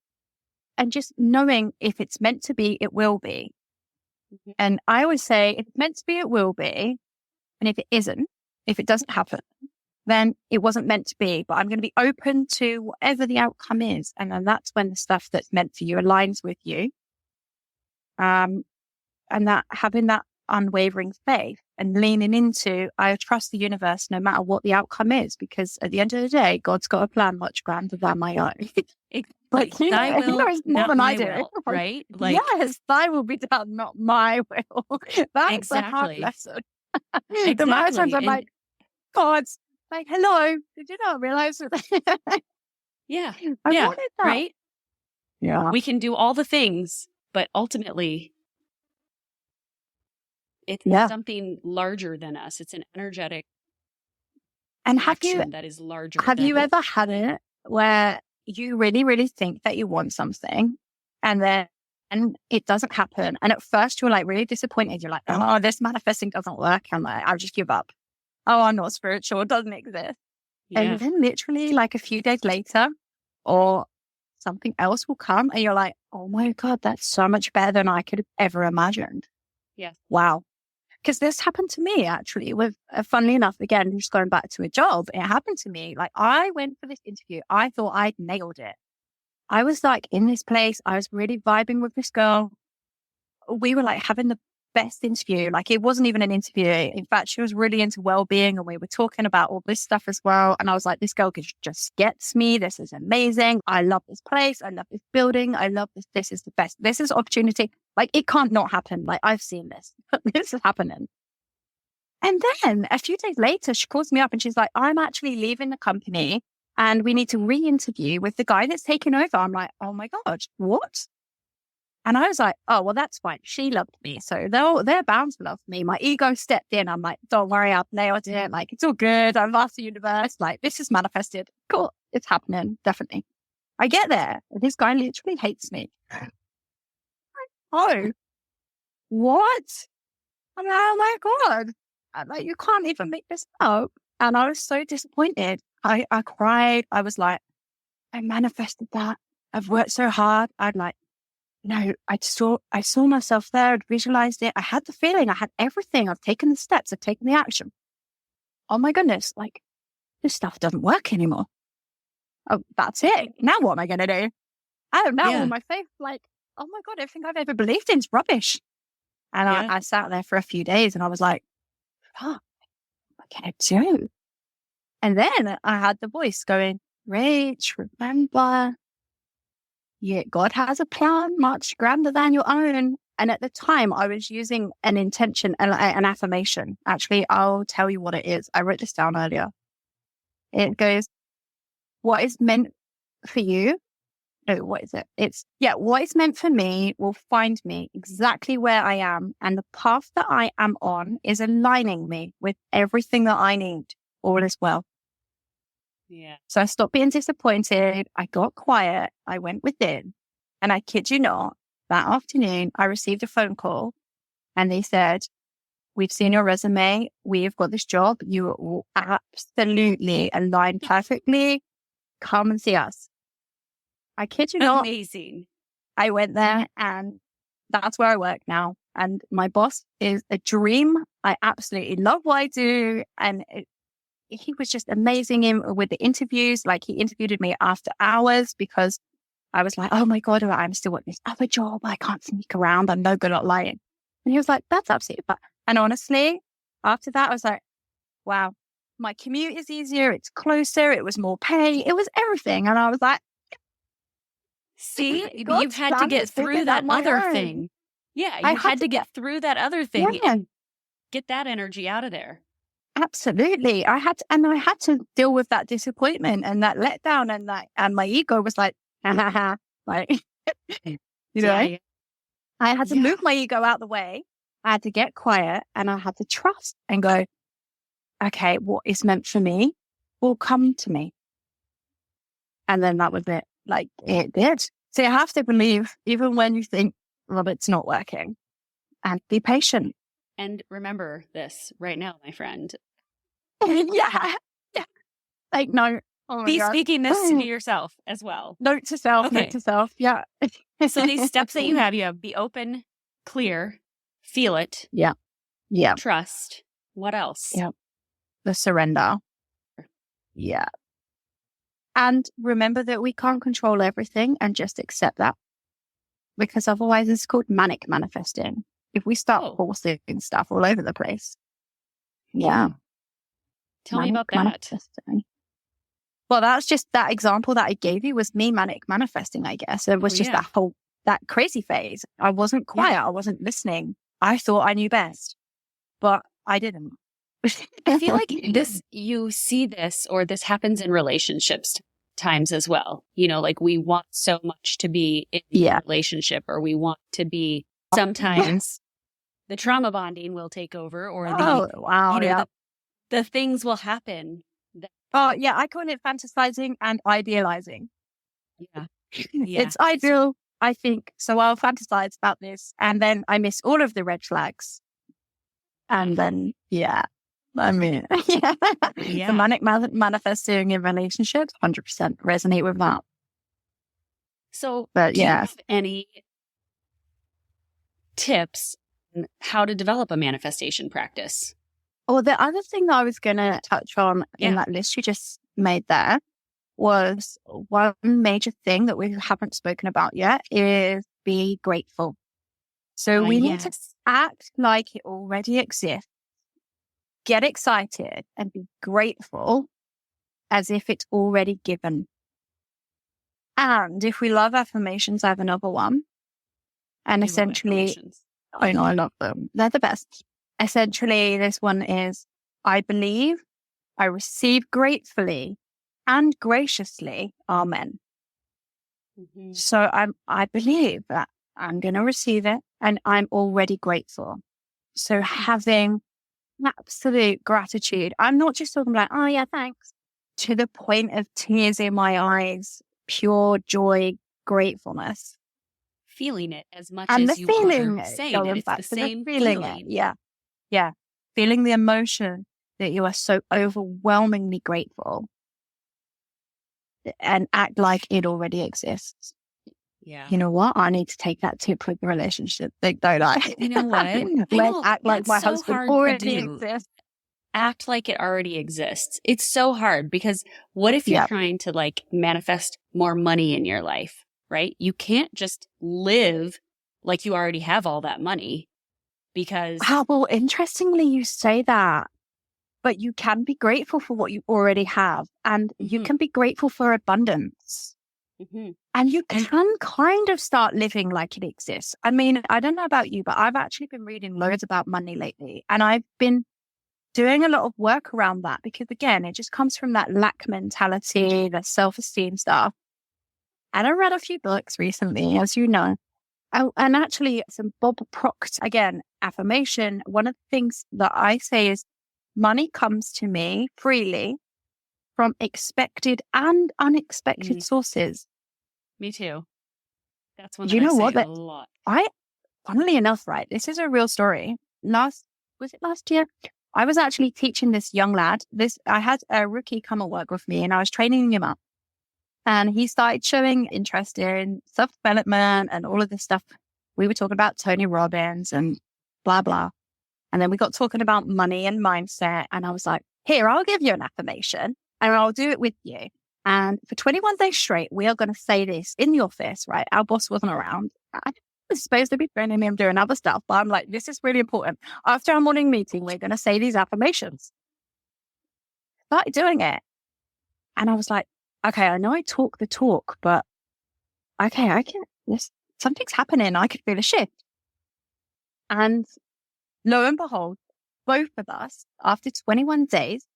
and just knowing if it's meant to be, it will be. Mm-hmm. And I always say, if it's meant to be, it will be. And if it isn't, if it doesn't happen, then it wasn't meant to be. But I'm going to be open to whatever the outcome is. And then that's when the stuff that's meant for you aligns with you. And that having that unwavering faith and leaning into, I trust the universe no matter what the outcome is, because at the end of the day, God's got a plan much grander than my own. Like thy will, more than I do, will, right? Like, yes, thy will be done, not my will. That's a hard lesson. The amount of times I'm like, God's like, hello, did you not realize that? Yeah. I wanted that. Right? Yeah. We can do all the things, but ultimately, It's something larger than us. It's an energetic action that is larger. Have you ever had it where you really, really think that you want something and then it doesn't happen? And at first you're like really disappointed. You're like, oh, this manifesting doesn't work. I'm like, I'll just give up. Oh, I'm not spiritual. It doesn't exist. Yeah. And then literally like a few days later or something else will come and you're like, oh my God, that's so much better than I could have ever imagined. Yeah. Wow. Because this happened to me actually with, funnily enough, again, just going back to a job, it happened to me. Like I went for this interview. I thought I'd nailed it. I was like in this place. I was really vibing with this girl. We were like having the best interview. Like it wasn't even an interview. In fact, she was really into well-being and we were talking about all this stuff as well. And I was like, this girl just gets me. This is amazing. I love this place. I love this building. I love this. This is the best. This is opportunity. Like it can't not happen. Like I've seen this. This is happening. And then a few days later, she calls me up and she's like, I'm actually leaving the company and we need to re-interview with the guy that's taking over. I'm like, oh my God, what? And I was like, oh, well, that's fine. She loved me. So they're bound to love me. My ego stepped in. I'm like, don't worry, I've nailed it. Like, it's all good. I've asked the universe. Like, this is manifested. Cool. It's happening. Definitely. I get there. And this guy literally hates me. Oh, what? I'm like, oh my God. I'm like, you can't even make this up. And I was so disappointed. I cried. I was like, I manifested that. I've worked so hard. I'd like, no, I saw myself there. I'd visualized it. I had the feeling. I had everything. I've taken the steps. I've taken the action. Oh my goodness. Like this stuff doesn't work anymore. Oh, that's it. Now what am I going to do? I don't know. On my faith, like, oh my God, everything I've ever believed in is rubbish. And I sat there for a few days and I was like, oh, what can I do? And then I had the voice going, Rach, remember, God has a plan much grander than your own. And at the time, I was using an intention, an affirmation. Actually, I'll tell you what it is. I wrote this down earlier. It goes, what is meant for you? No, what is it? What is meant for me will find me exactly where I am. And the path that I am on is aligning me with everything that I need. All is well. Yeah. So I stopped being disappointed. I got quiet. I went within. And I kid you not, that afternoon, I received a phone call and they said, we've seen your resume. We've got this job. You will absolutely align perfectly. Come and see us. I kid you not. Amazing. I went there and that's where I work now. And my boss is a dream. I absolutely love what I do. And he was just amazing with the interviews. Like he interviewed me after hours because I was like, oh my God, I'm still at this other job. I can't sneak around. I'm no good at lying. And he was like, that's absolutely fine. And honestly, after that, I was like, wow, my commute is easier. It's closer. It was more pay. It was everything. And I was like, see, you've had to get through that other thing. Yeah, you had to get through that other thing and get that energy out of there. Absolutely. I had to deal with that disappointment and that letdown and my ego was like, like, you know, I had to move my ego out the way. I had to get quiet and I had to trust and go, okay, what is meant for me will come to me. And then that was it. Like it did. So you have to believe even when you think, well, it's not working, and be patient. And remember this right now, my friend. Yeah. Like, no. Oh be speaking this to yourself as well. Note to self, note to self. Yeah. So these steps that you have be open, clear, feel it. Yeah. Yeah. Trust. What else? Yeah. The surrender. Yeah. And remember that we can't control everything and just accept that. Because otherwise it's called manic manifesting. If we start forcing stuff all over the place. Yeah. Tell me about that. Well, that's just that example that I gave you was me manic manifesting, I guess. It was just that crazy phase. I wasn't quiet. I wasn't listening. I thought I knew best, but I didn't. I feel like you see this, or this happens in relationships times as well. You know, like we want so much to be in a relationship, or we want to be sometimes the trauma bonding will take over, or the things will happen. I call it fantasizing and idealizing. Yeah. It's ideal, I think. So I'll fantasize about this, and then I miss all of the red flags. And then, the manic manifesting in relationships, 100% resonate with that. So, do you have any tips on how to develop a manifestation practice? Well, the other thing that I was going to touch on in that list you just made there was one major thing that we haven't spoken about yet is be grateful. So we need to act like it already exists, get excited, and be grateful as if it's already given. And if we love affirmations, I have another one. And essentially, I know I love them. They're the best. Essentially, this one is, I believe, I receive gratefully and graciously. Amen. Mm-hmm. So I believe that I'm going to receive it and I'm already grateful. So having absolute gratitude. I'm not just talking like, oh yeah, thanks, to the point of tears in my eyes, pure joy, gratefulness. Feeling it as much as you are saying it. It's the same feeling. Yeah. Feeling the emotion that you are so overwhelmingly grateful and act like it already exists. Yeah. You know what? I need to take that tip with the relationship thing, don't I? You know what? Act like my husband already exists. Act like it already exists. It's so hard because what if you're trying to like manifest more money in your life, right? You can't just live like you already have all that money because... Well, interestingly, you say that, but you can be grateful for what you already have and you can be grateful for abundance. Mm-hmm. And you can kind of start living like it exists. I mean, I don't know about you, but I've actually been reading loads about money lately. And I've been doing a lot of work around that because, again, it just comes from that lack mentality, the self-esteem stuff. And I read a few books recently, as you know. And actually, some Bob Proctor, again, affirmation. One of the things that I say is money comes to me freely from expected and unexpected sources. Me too. That's one that I say a lot. Funnily enough, right, this is a real story. Was it last year? I was actually teaching this young lad. I had a rookie come and work with me and I was training him up. And he started showing interest in self-development and all of this stuff. We were talking about Tony Robbins and blah, blah. And then we got talking about money and mindset. And I was like, here, I'll give you an affirmation and I'll do it with you. And for 21 days straight, we are going to say this in the office, right? Our boss wasn't around. I was supposed to be training him doing other stuff, but I'm like, this is really important. After our morning meeting, we're going to say these affirmations. Started doing it. And I was like, okay, I know I talk the talk, but okay, something's happening. I could feel a shift. And lo and behold, both of us, after 21 days,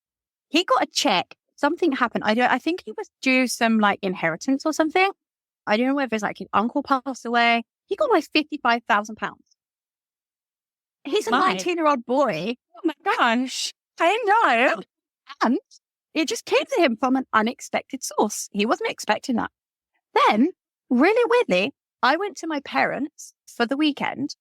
he got a check. Something happened. I think he was due some like inheritance or something. I don't know whether it's like his uncle passed away. He got like £55,000. He's a 19-year-old boy. Oh my gosh. I know. And it just came to him from an unexpected source. He wasn't expecting that. Then, really weirdly, I went to my parents for the weekend.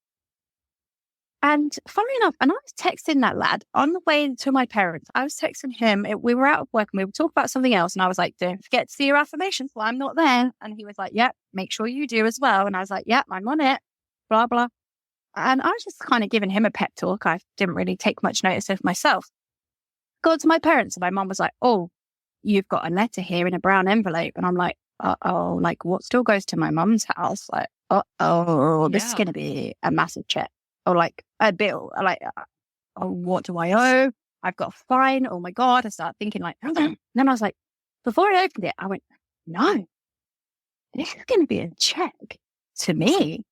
And funnily enough, and I was texting that lad on the way to my parents. I was texting him. We were out of work and we were talking about something else. And I was like, don't forget to see your affirmations while I'm not there. And he was like, yep, make sure you do as well. And I was like, yep, I'm on it, blah, blah. And I was just kind of giving him a pep talk. I didn't really take much notice of myself. Got to my parents and my mom was like, oh, you've got a letter here in a brown envelope. And I'm like, uh-oh, like what still goes to my mum's house? Like, this is going to be a massive check. Or like a bill, like, oh, what do I owe? I've got a fine. Oh my God. I started thinking like, then I was like, before I opened it, I went, no, this is going to be a check to me.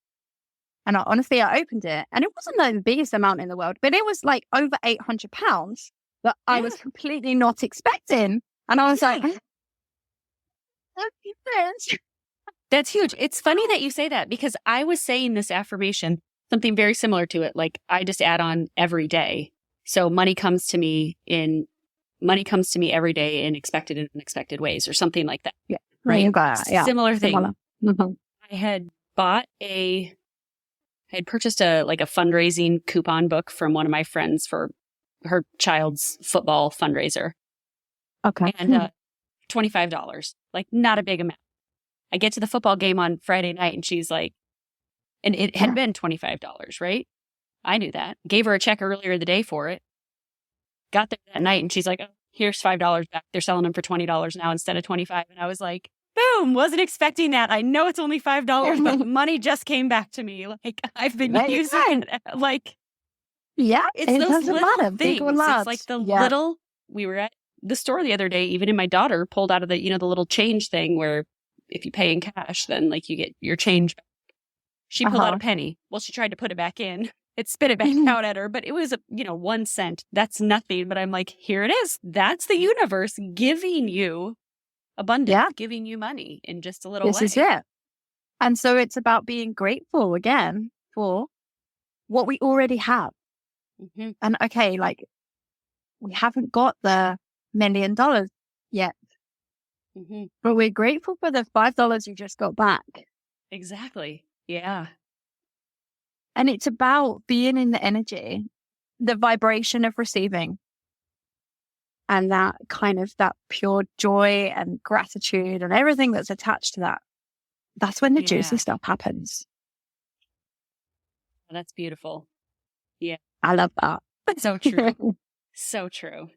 And honestly, I opened it and it wasn't like the biggest amount in the world, but it was like over £800 that I was completely not expecting. And I was like, that's huge. It's funny that you say that because I was saying this affirmation something very similar to it. Like I just add on every day. So money comes to me every day in expected and unexpected ways or something like that. Yeah. Right. Yeah. Similar thing. Similar. Mm-hmm. I had purchased a fundraising coupon book from one of my friends for her child's football fundraiser. Okay. And $25, like not a big amount. I get to the football game on Friday night and she's like, and it had been $25, right? I knew that. Gave her a check earlier the day for it. Got there that night and she's like, oh, here's $5 back. They're selling them for $20 now instead of $25. And I was like, boom, wasn't expecting that. I know it's only $5, but money just came back to me. Like I've been using it. Like, yeah, it's it those doesn't little matter. things. It's like the little, we were at the store the other day, even in my daughter pulled out of the, the little change thing where if you pay in cash, then like you get your change back. She pulled out a penny. Well, she tried to put it back in. It spit it back out at her, but it was 1 cent. That's nothing. But I'm like, here it is. That's the universe giving you abundance, giving you money in just a little way. This is it. And so it's about being grateful again for what we already have. Mm-hmm. And okay, like we haven't got the $1 million yet, but we're grateful for the $5 you just got back. Exactly. Yeah. And it's about being in the energy, the vibration of receiving. And that kind of that pure joy and gratitude and everything that's attached to that. That's when the juicy stuff happens. That's beautiful. Yeah. I love that. So true. So true.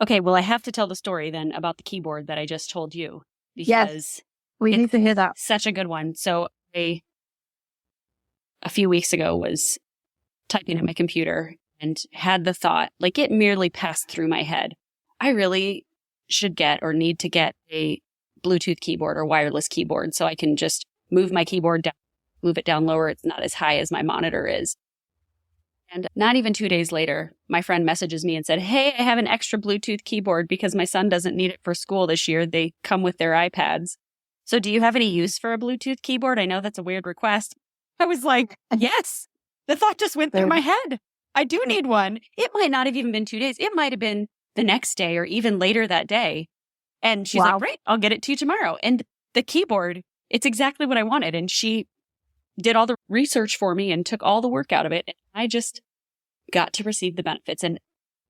Okay, well, I have to tell the story then about the keyboard that I just told you. Because we need to hear that. Such a good one. So a few weeks ago was typing at my computer and had the thought, like it merely passed through my head. I really should get or need to get a Bluetooth keyboard or wireless keyboard so I can just move my keyboard down, move it down lower. It's not as high as my monitor is. And not even 2 days later, my friend messages me and said, hey, I have an extra Bluetooth keyboard because my son doesn't need it for school this year. They come with their iPads. So do you have any use for a Bluetooth keyboard? I know that's a weird request. I was like, yes, the thought just went through my head. I do need one. It might not have even been 2 days. It might have been the next day or even later that day. And she's like, great, I'll get it to you tomorrow. And the keyboard, it's exactly what I wanted. And she did all the research for me and took all the work out of it. And I just got to receive the benefits. And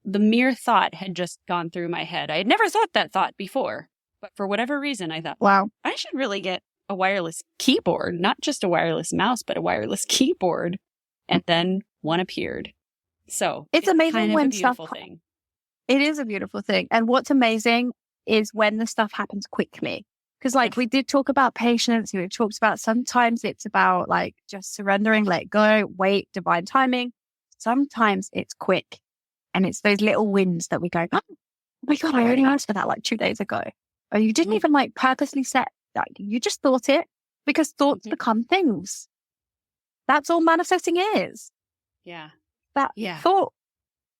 the mere thought had just gone through my head. I had never thought that thought before. But for whatever reason, I thought, wow, I should really get a wireless keyboard, not just a wireless mouse, but a wireless keyboard. And then one appeared. So it's amazing kind of when a beautiful stuff. thing. It is a beautiful thing. And what's amazing is when the stuff happens quickly. Because like we did talk about patience. We talked about sometimes it's about like just surrendering, let go, wait, divine timing. Sometimes it's quick. And it's those little wins that we go, oh my God, I already asked for that like 2 days ago. Or you didn't even like purposely set that. You just thought it because thoughts become things. That's all manifesting is. Yeah. That thought,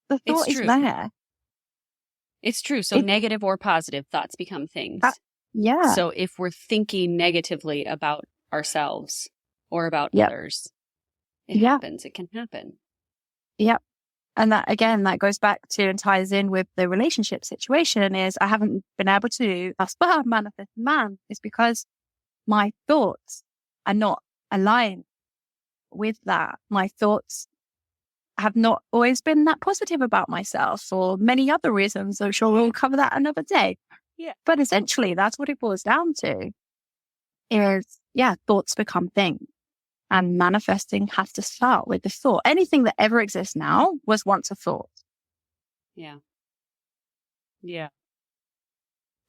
the thought is there. It's true. So negative or positive thoughts become things. Yeah. So if we're thinking negatively about ourselves or about others, it happens. It can happen. Yep. And that, again, that goes back to and ties in with the relationship situation is I haven't been able to manifest man is because my thoughts are not aligned with that. My thoughts have not always been that positive about myself for many other reasons. I'm sure we'll cover that another day. Yeah. But essentially, that's what it boils down to is, thoughts become things. And manifesting has to start with the thought. Anything that ever exists now was once a thought. Yeah. Yeah.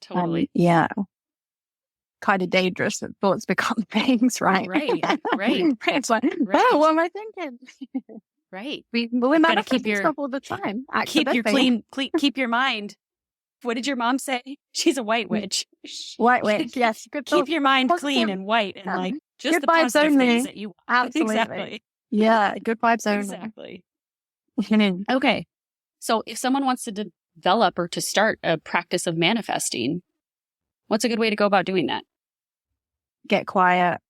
Totally. Kind of dangerous that thoughts become things, right? Right. It's like, oh, what am I thinking? Right. We're manifesting stuff all the time. Keep your mind. What did your mom say? She's a white witch. White witch, yes. Good keep your mind clean and white and like just good the vibes positive only. things that you want. Absolutely. Exactly. Yeah, good vibes only. Exactly. Okay. So if someone wants to develop or to start a practice of manifesting, what's a good way to go about doing that? Get quiet.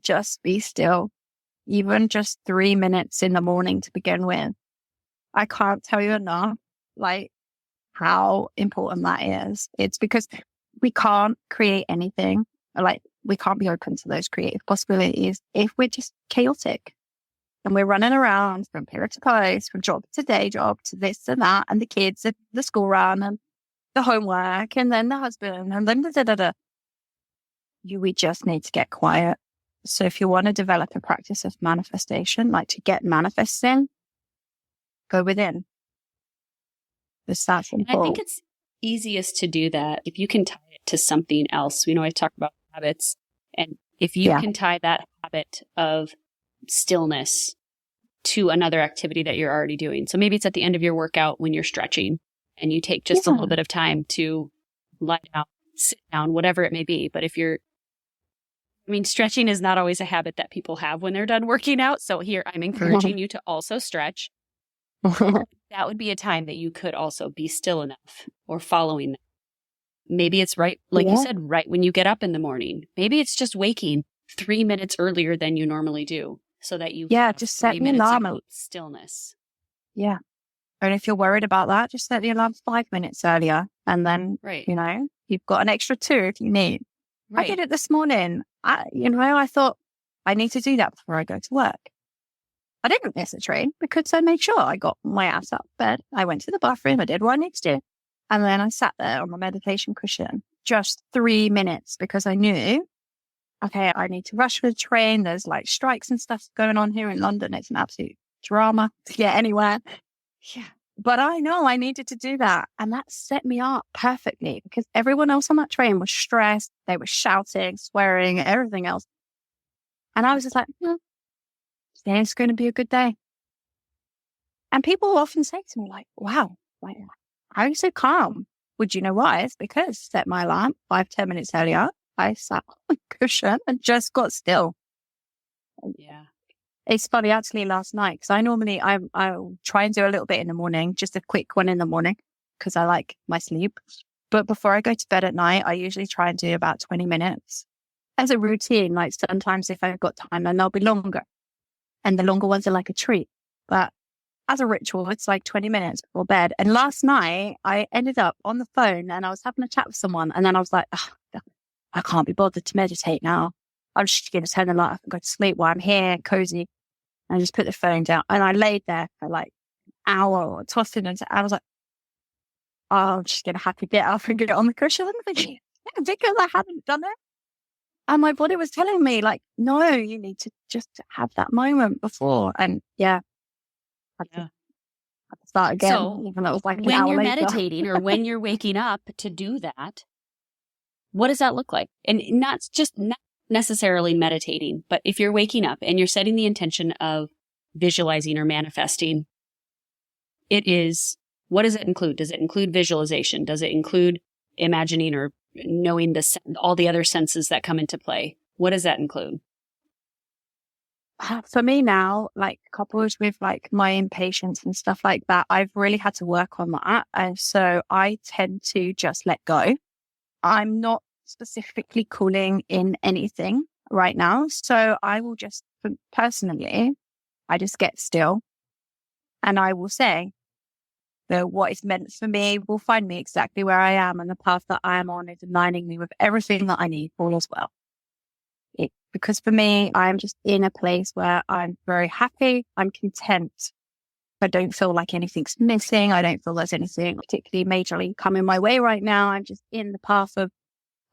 just be still, even just 3 minutes in the morning to begin with. I can't tell you enough, like, how important that is. It's because we can't create anything, like, we can't be open to those creative possibilities if we're just chaotic and we're running around from pillar to post, from job to day job to this and that, and the kids and the school run and the homework and then the husband and then we just need to get quiet. So if you want to develop a practice of manifestation, like to get manifesting, go within. It's that simple. I think it's easiest to do that if you can tie it to something else. I talk about habits, and if you can tie that habit of stillness to another activity that you're already doing. So maybe it's at the end of your workout when you're stretching and you take just a little bit of time to lie down, sit down, whatever it may be. But if stretching is not always a habit that people have when they're done working out. So here, I'm encouraging you to also stretch. That would be a time that you could also be still enough or following that. Maybe it's right, like you said, right when you get up in the morning. Maybe it's just waking 3 minutes earlier than you normally do so that you just set the alarm of stillness. Yeah. And if you're worried about that, just set the alarm 5 minutes earlier. And then, you've got an extra 2 if you need. Right. I did it this morning. I thought I need to do that before I go to work. I didn't miss a train because I made sure I got my ass out of bed. I went to the bathroom. I did what I needed to do. And then I sat there on my meditation cushion, just 3 minutes, because I knew, okay, I need to rush for the train. There's like strikes and stuff going on here in London. It's an absolute drama to get anywhere. Yeah. But I know I needed to do that. And that set me up perfectly because everyone else on that train was stressed. They were shouting, swearing, everything else. And I was just like, today's going to be a good day. And people often say to me like, wow, like, how are you so calm? Would you know why? It's because I set my alarm 5-10 minutes earlier. I sat on the cushion and just got still. Yeah. It's funny, actually, last night, because I'll try and do a little bit in the morning, just a quick one in the morning, because I like my sleep. But before I go to bed at night, I usually try and do about 20 minutes as a routine. Like sometimes if I've got time, then they'll be longer. And the longer ones are like a treat. But as a ritual, it's like 20 minutes before bed. And last night, I ended up on the phone and I was having a chat with someone. And then I was like, I can't be bothered to meditate now. I'm just going to turn the light off and go to sleep while I'm here, cozy. And I just put the phone down. And I laid there for like an hour, tossing and I was like, I'm just going to have to get up and get on the cushion because I hadn't done it. And my body was telling me like, no, you need to just have that moment before. And I had to start again. So even though it was like when you're meditating or when you're waking up to do that, what does that look like? And not necessarily meditating, but if you're waking up and you're setting the intention of visualizing or manifesting, what does it include? Does it include visualization? Does it include imagining or knowing all the other senses that come into play? What does that include? For me now, like coupled with like my impatience and stuff like that, I've really had to work on that. And so I tend to just let go. I'm not specifically calling in anything right now. So I will just, personally, I just get still and I will say that what is meant for me will find me exactly where I am, and the path that I am on is aligning me with everything that I need all as well. Because for me, I'm just in a place where I'm very happy. I'm content. I don't feel like anything's missing. I don't feel there's anything particularly majorly coming my way right now. I'm just in the path of,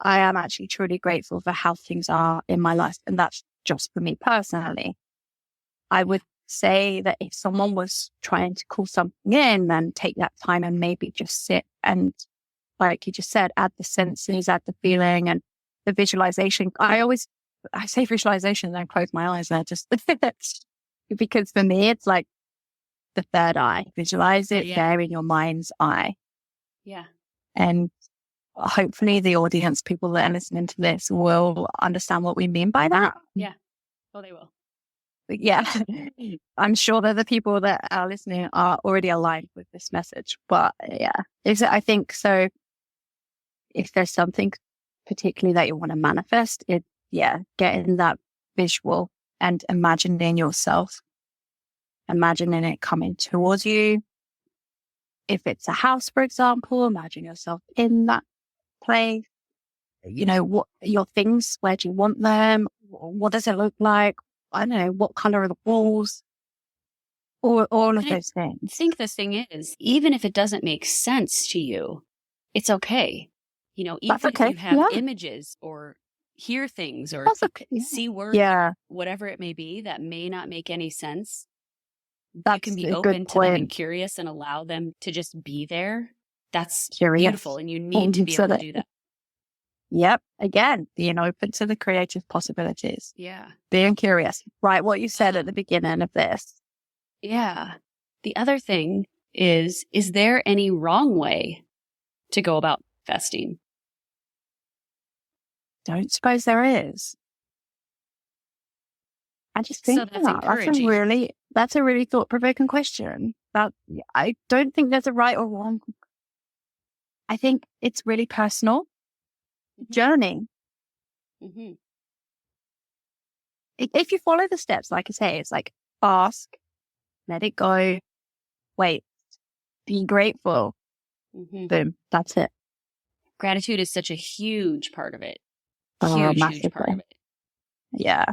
I am actually truly grateful for how things are in my life. And that's just for me personally. I would say that if someone was trying to call something in, then take that time and maybe just sit and, like you just said, add the senses, add the feeling and the visualization. I say visualization and then close my eyes there just because for me, it's like the third eye. Visualize it there in your mind's eye. Yeah. And hopefully the audience, people that are listening to this will understand what we mean by that. Yeah. Oh, they will. But yeah, I'm sure that the people that are listening are already aligned with this message. But I think so. If there's something particularly that you want to manifest, getting that visual and imagining yourself, imagining it coming towards you. If it's a house, for example, imagine yourself in that place. What your things, where do you want them? What does it look like? I don't know, what color are the walls? All of those things. I think the thing is, even if it doesn't make sense to you, it's okay. Even if you have images or hear things or see words, whatever it may be, that may not make any sense, you can be open to them and curious and allow them to just be there. That's beautiful. And you need to be able to do that. Yep. Again, being open to the creative possibilities. Yeah. Being curious. Right. What you said at the beginning of this. Yeah. The other thing is there any wrong way to go about manifesting? Don't suppose there is. I just think that's a really thought-provoking question. I don't think there's a right or wrong. I think it's really personal. Journey. Mm-hmm. If you follow the steps, like I say, it's like ask, let it go, wait, be grateful. Boom, that's it. Gratitude is such a huge part of it. Huge part of it. Yeah.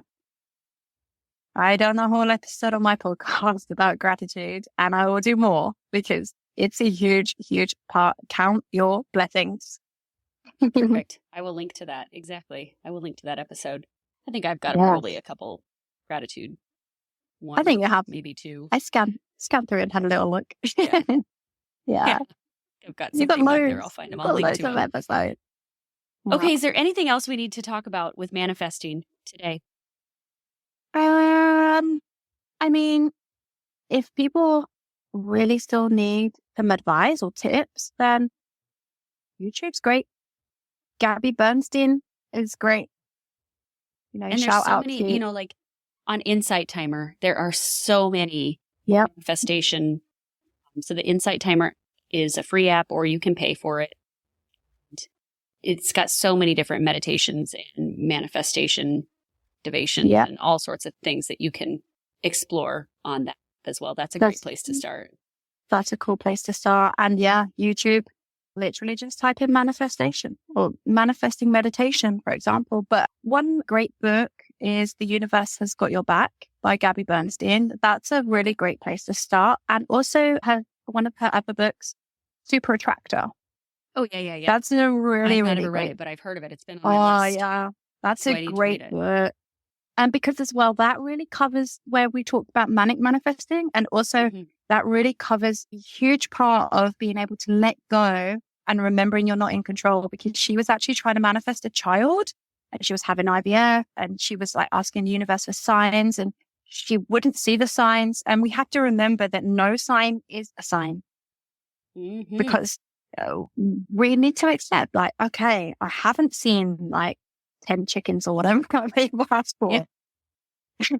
I done a whole episode on my podcast about gratitude, and I will do more because it's a huge, huge part. Count your blessings. Perfect. I will link to that. Exactly. I will link to that episode. I think I've got probably a couple gratitude. One, I think you have. Maybe two. I scanned through and had a little look. Yeah. I've got some things there. I'll find them. I'll link to them. Episode. Okay. Is there anything else we need to talk about with manifesting today? I mean, if people really still need some advice or tips, then YouTube's great. Gabby Bernstein is great. And shout there's so out many, to like on Insight Timer, there are so many manifestation. So the Insight Timer is a free app, or you can pay for it. It's got so many different meditations and manifestation activation and all sorts of things that you can explore on that as well. That's a great place to start. That's a cool place to start. And YouTube, literally just type in manifestation or manifesting meditation, for example. But one great book is The Universe Has Got Your Back by Gabby Bernstein. That's a really great place to start. And also one of her other books, Super Attractor. Oh, yeah. That's a really, really never read it, but I've heard of it. It's been on my list. Oh, yeah. That's a great book. And because as well, that really covers where we talked about manic manifesting. And also that really covers a huge part of being able to let go and remembering you're not in control, because she was actually trying to manifest a child and she was having IVF and she was like asking the universe for signs and she wouldn't see the signs. And we have to remember that no sign is a sign because we need to accept like, okay, I haven't seen like 10 chickens or whatever people ask for.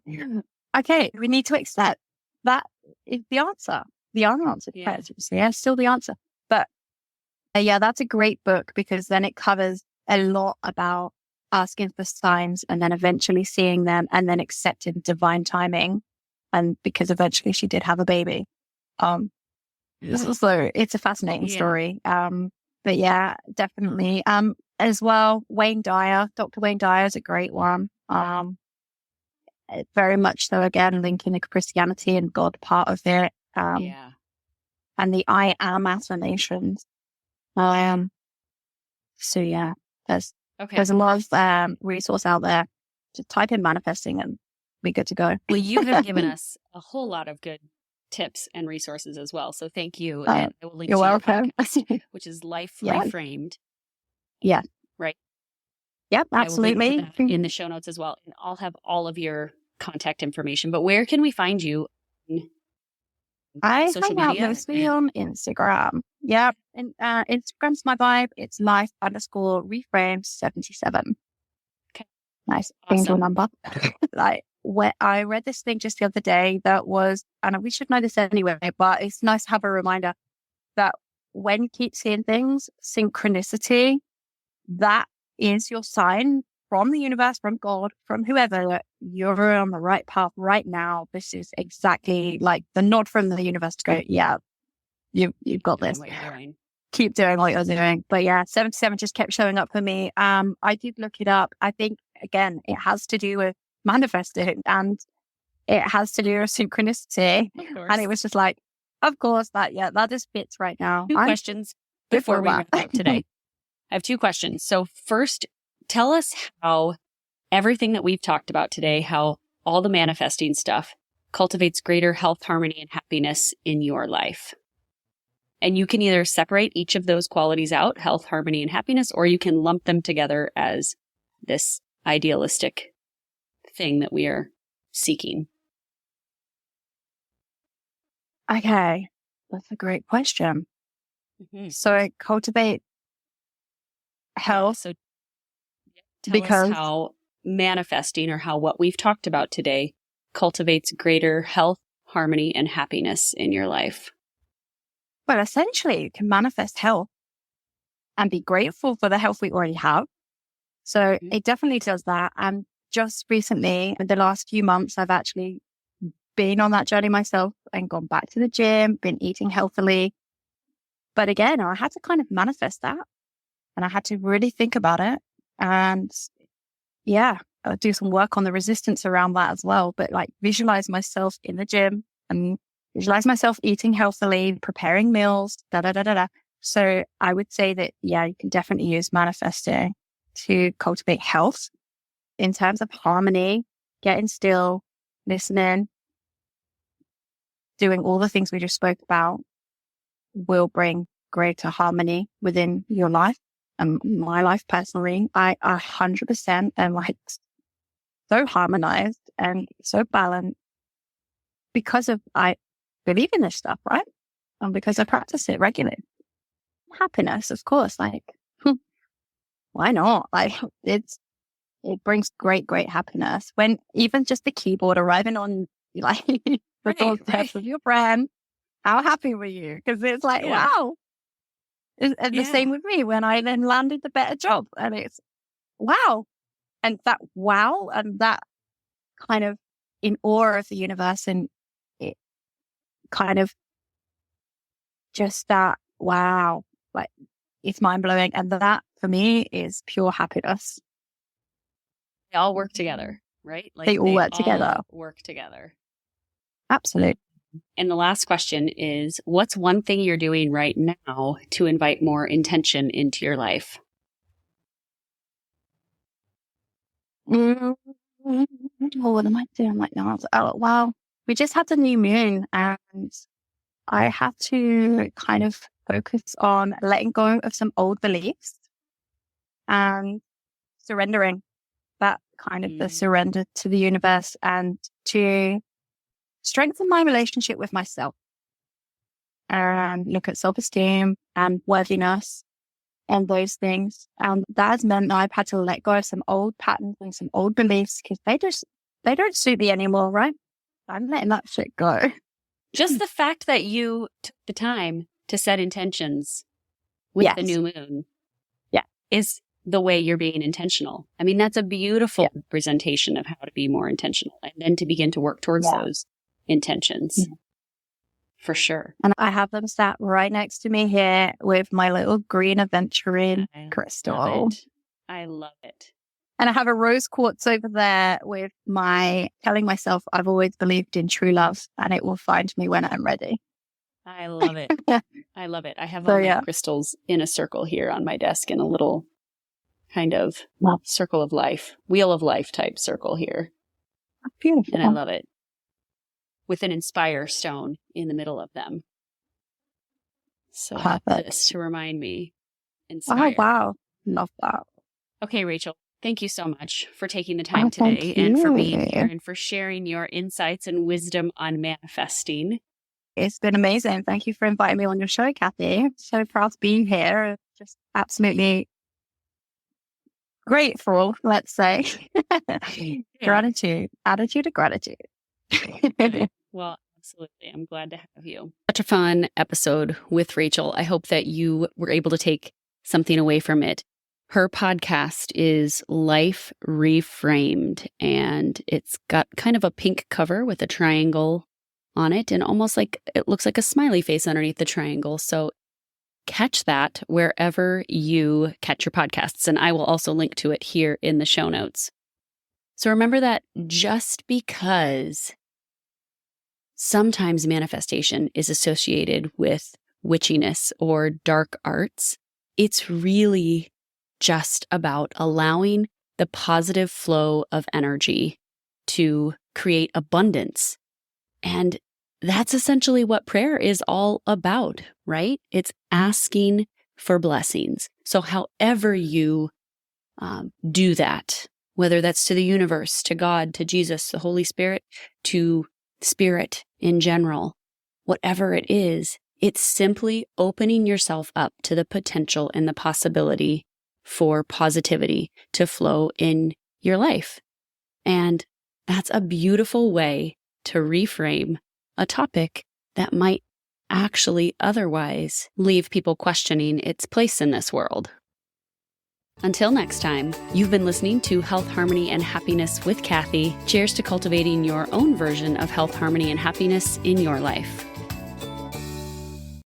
Yeah. Okay, we need to accept that is the answer. The unanswered questions. Yeah, still the answer. But that's a great book because then it covers a lot about asking for signs and then eventually seeing them and then accepting divine timing. And because eventually she did have a baby. So it's a fascinating story. But yeah, definitely. As well, Dr. Wayne Dyer is a great one. Very much so, again, linking the Christianity and God part of it. And the I am affirmations. So yeah, there's a lot of resource out there. Just type in manifesting and be good to go. Well, you have given us a whole lot of good tips and resources as well. So thank you. And I will link to your podcast, which is Life Reframed. Yeah. Right. Yep, absolutely. I will link to that in the show notes as well. And I'll have all of your contact information. But where can we find you? I hang out mostly on Instagram. Yeah. And Instagram's my vibe. It's life_reframe77. Okay. Nice. Angel number. Where I read this thing just the other day that was, and we should know this anyway, but it's nice to have a reminder that when you keep seeing things, synchronicity, that is your sign from the universe, from God, from whoever, that you're on the right path right now. This is exactly like the nod from the universe to go, yeah, you've got this. What you're doing. Keep doing what you're doing. But yeah, 77 just kept showing up for me. I did look it up. I think, again, it has to do with manifesting, and it has to do with synchronicity. And it was just like, of course, that just fits right now. Two questions before we wrap up today. I have two questions. So first, tell us how everything that we've talked about today, how all the manifesting stuff cultivates greater health, harmony, and happiness in your life. And you can either separate each of those qualities out, health, harmony, and happiness, or you can lump them together as this idealistic thing that we are seeking. Okay, that's a great question. Mm-hmm. So cultivate health. So tell us how manifesting, or how what we've talked about today, cultivates greater health, harmony, and happiness in your life. Well, essentially, you can manifest health and be grateful for the health we already have. So it definitely does that. And just recently, in the last few months, I've actually been on that journey myself and gone back to the gym, been eating healthily. But again, I had to kind of manifest that, and I had to really think about it. And yeah, I'll do some work on the resistance around that as well. But like, visualize myself in the gym and visualize myself eating healthily, preparing meals, So I would say that, yeah, you can definitely use manifesting to cultivate health in terms of harmony, getting still, listening, doing all the things we just spoke about will bring greater harmony within your life. And my life personally, I 100% am like so harmonized and so balanced because of I believe in this stuff, right? And because I practice it regularly. Happiness, of course, like why not? Like it brings great happiness when even just the keyboard arriving on like the doorstep of your brand. How happy were you? Because it's like, wow. And the same with me when I then landed the better job, and it's wow. And that wow, and that kind of in awe of the universe, and it kind of just that wow, like it's mind blowing. And that for me is pure happiness. They all work together, right? Like they all work together. Work together. Absolutely. And the last question is, what's one thing you're doing right now to invite more intention into your life? What am I doing right now? Oh, well, we just had the new moon, and I had to kind of focus on letting go of some old beliefs and surrendering, that kind of the surrender to the universe, and to strengthen my relationship with myself and look at self-esteem and worthiness and those things. And that has meant that I've had to let go of some old patterns and some old beliefs because they don't suit me anymore, right? I'm letting that shit go. Just the fact that you took the time to set intentions with the new moon is the way you're being intentional. I mean, that's a beautiful representation of how to be more intentional, and then to begin to work towards those intentions. For sure. And I have them sat right next to me here with my little green aventurine crystal. I love it. And I have a rose quartz over there with my telling myself I've always believed in true love and it will find me when I'm ready. I love it. I love it. I have all my crystals in a circle here on my desk in a little kind of circle of life, wheel of life type circle here. Beautiful. And I love it. With an inspire stone in the middle of them. So this to remind me. Inspire. Oh, wow. Love that. Okay, Rachel, thank you so much for taking the time today and for being here and for sharing your insights and wisdom on manifesting. It's been amazing. Thank you for inviting me on your show, Kathy. I'm so proud to be here. Just absolutely grateful, let's say. Gratitude. Attitude of gratitude. Well, absolutely. I'm glad to have you. Such a fun episode with Rachel. I hope that you were able to take something away from it. Her podcast is Life Reframed, and it's got kind of a pink cover with a triangle on it, and almost like it looks like a smiley face underneath the triangle. So catch that wherever you catch your podcasts, and I will also link to it here in the show notes. So remember that just because sometimes manifestation is associated with witchiness or dark arts, it's really just about allowing the positive flow of energy to create abundance. And that's essentially what prayer is all about, right? It's asking for blessings. So however you do that, whether that's to the universe, to God, to Jesus, the Holy Spirit, to spirit in general, whatever it is, it's simply opening yourself up to the potential and the possibility for positivity to flow in your life. And that's a beautiful way to reframe a topic that might actually otherwise leave people questioning its place in this world. Until next time, you've been listening to Health, Harmony, and Happiness with Kathy. Cheers to cultivating your own version of health, harmony, and happiness in your life.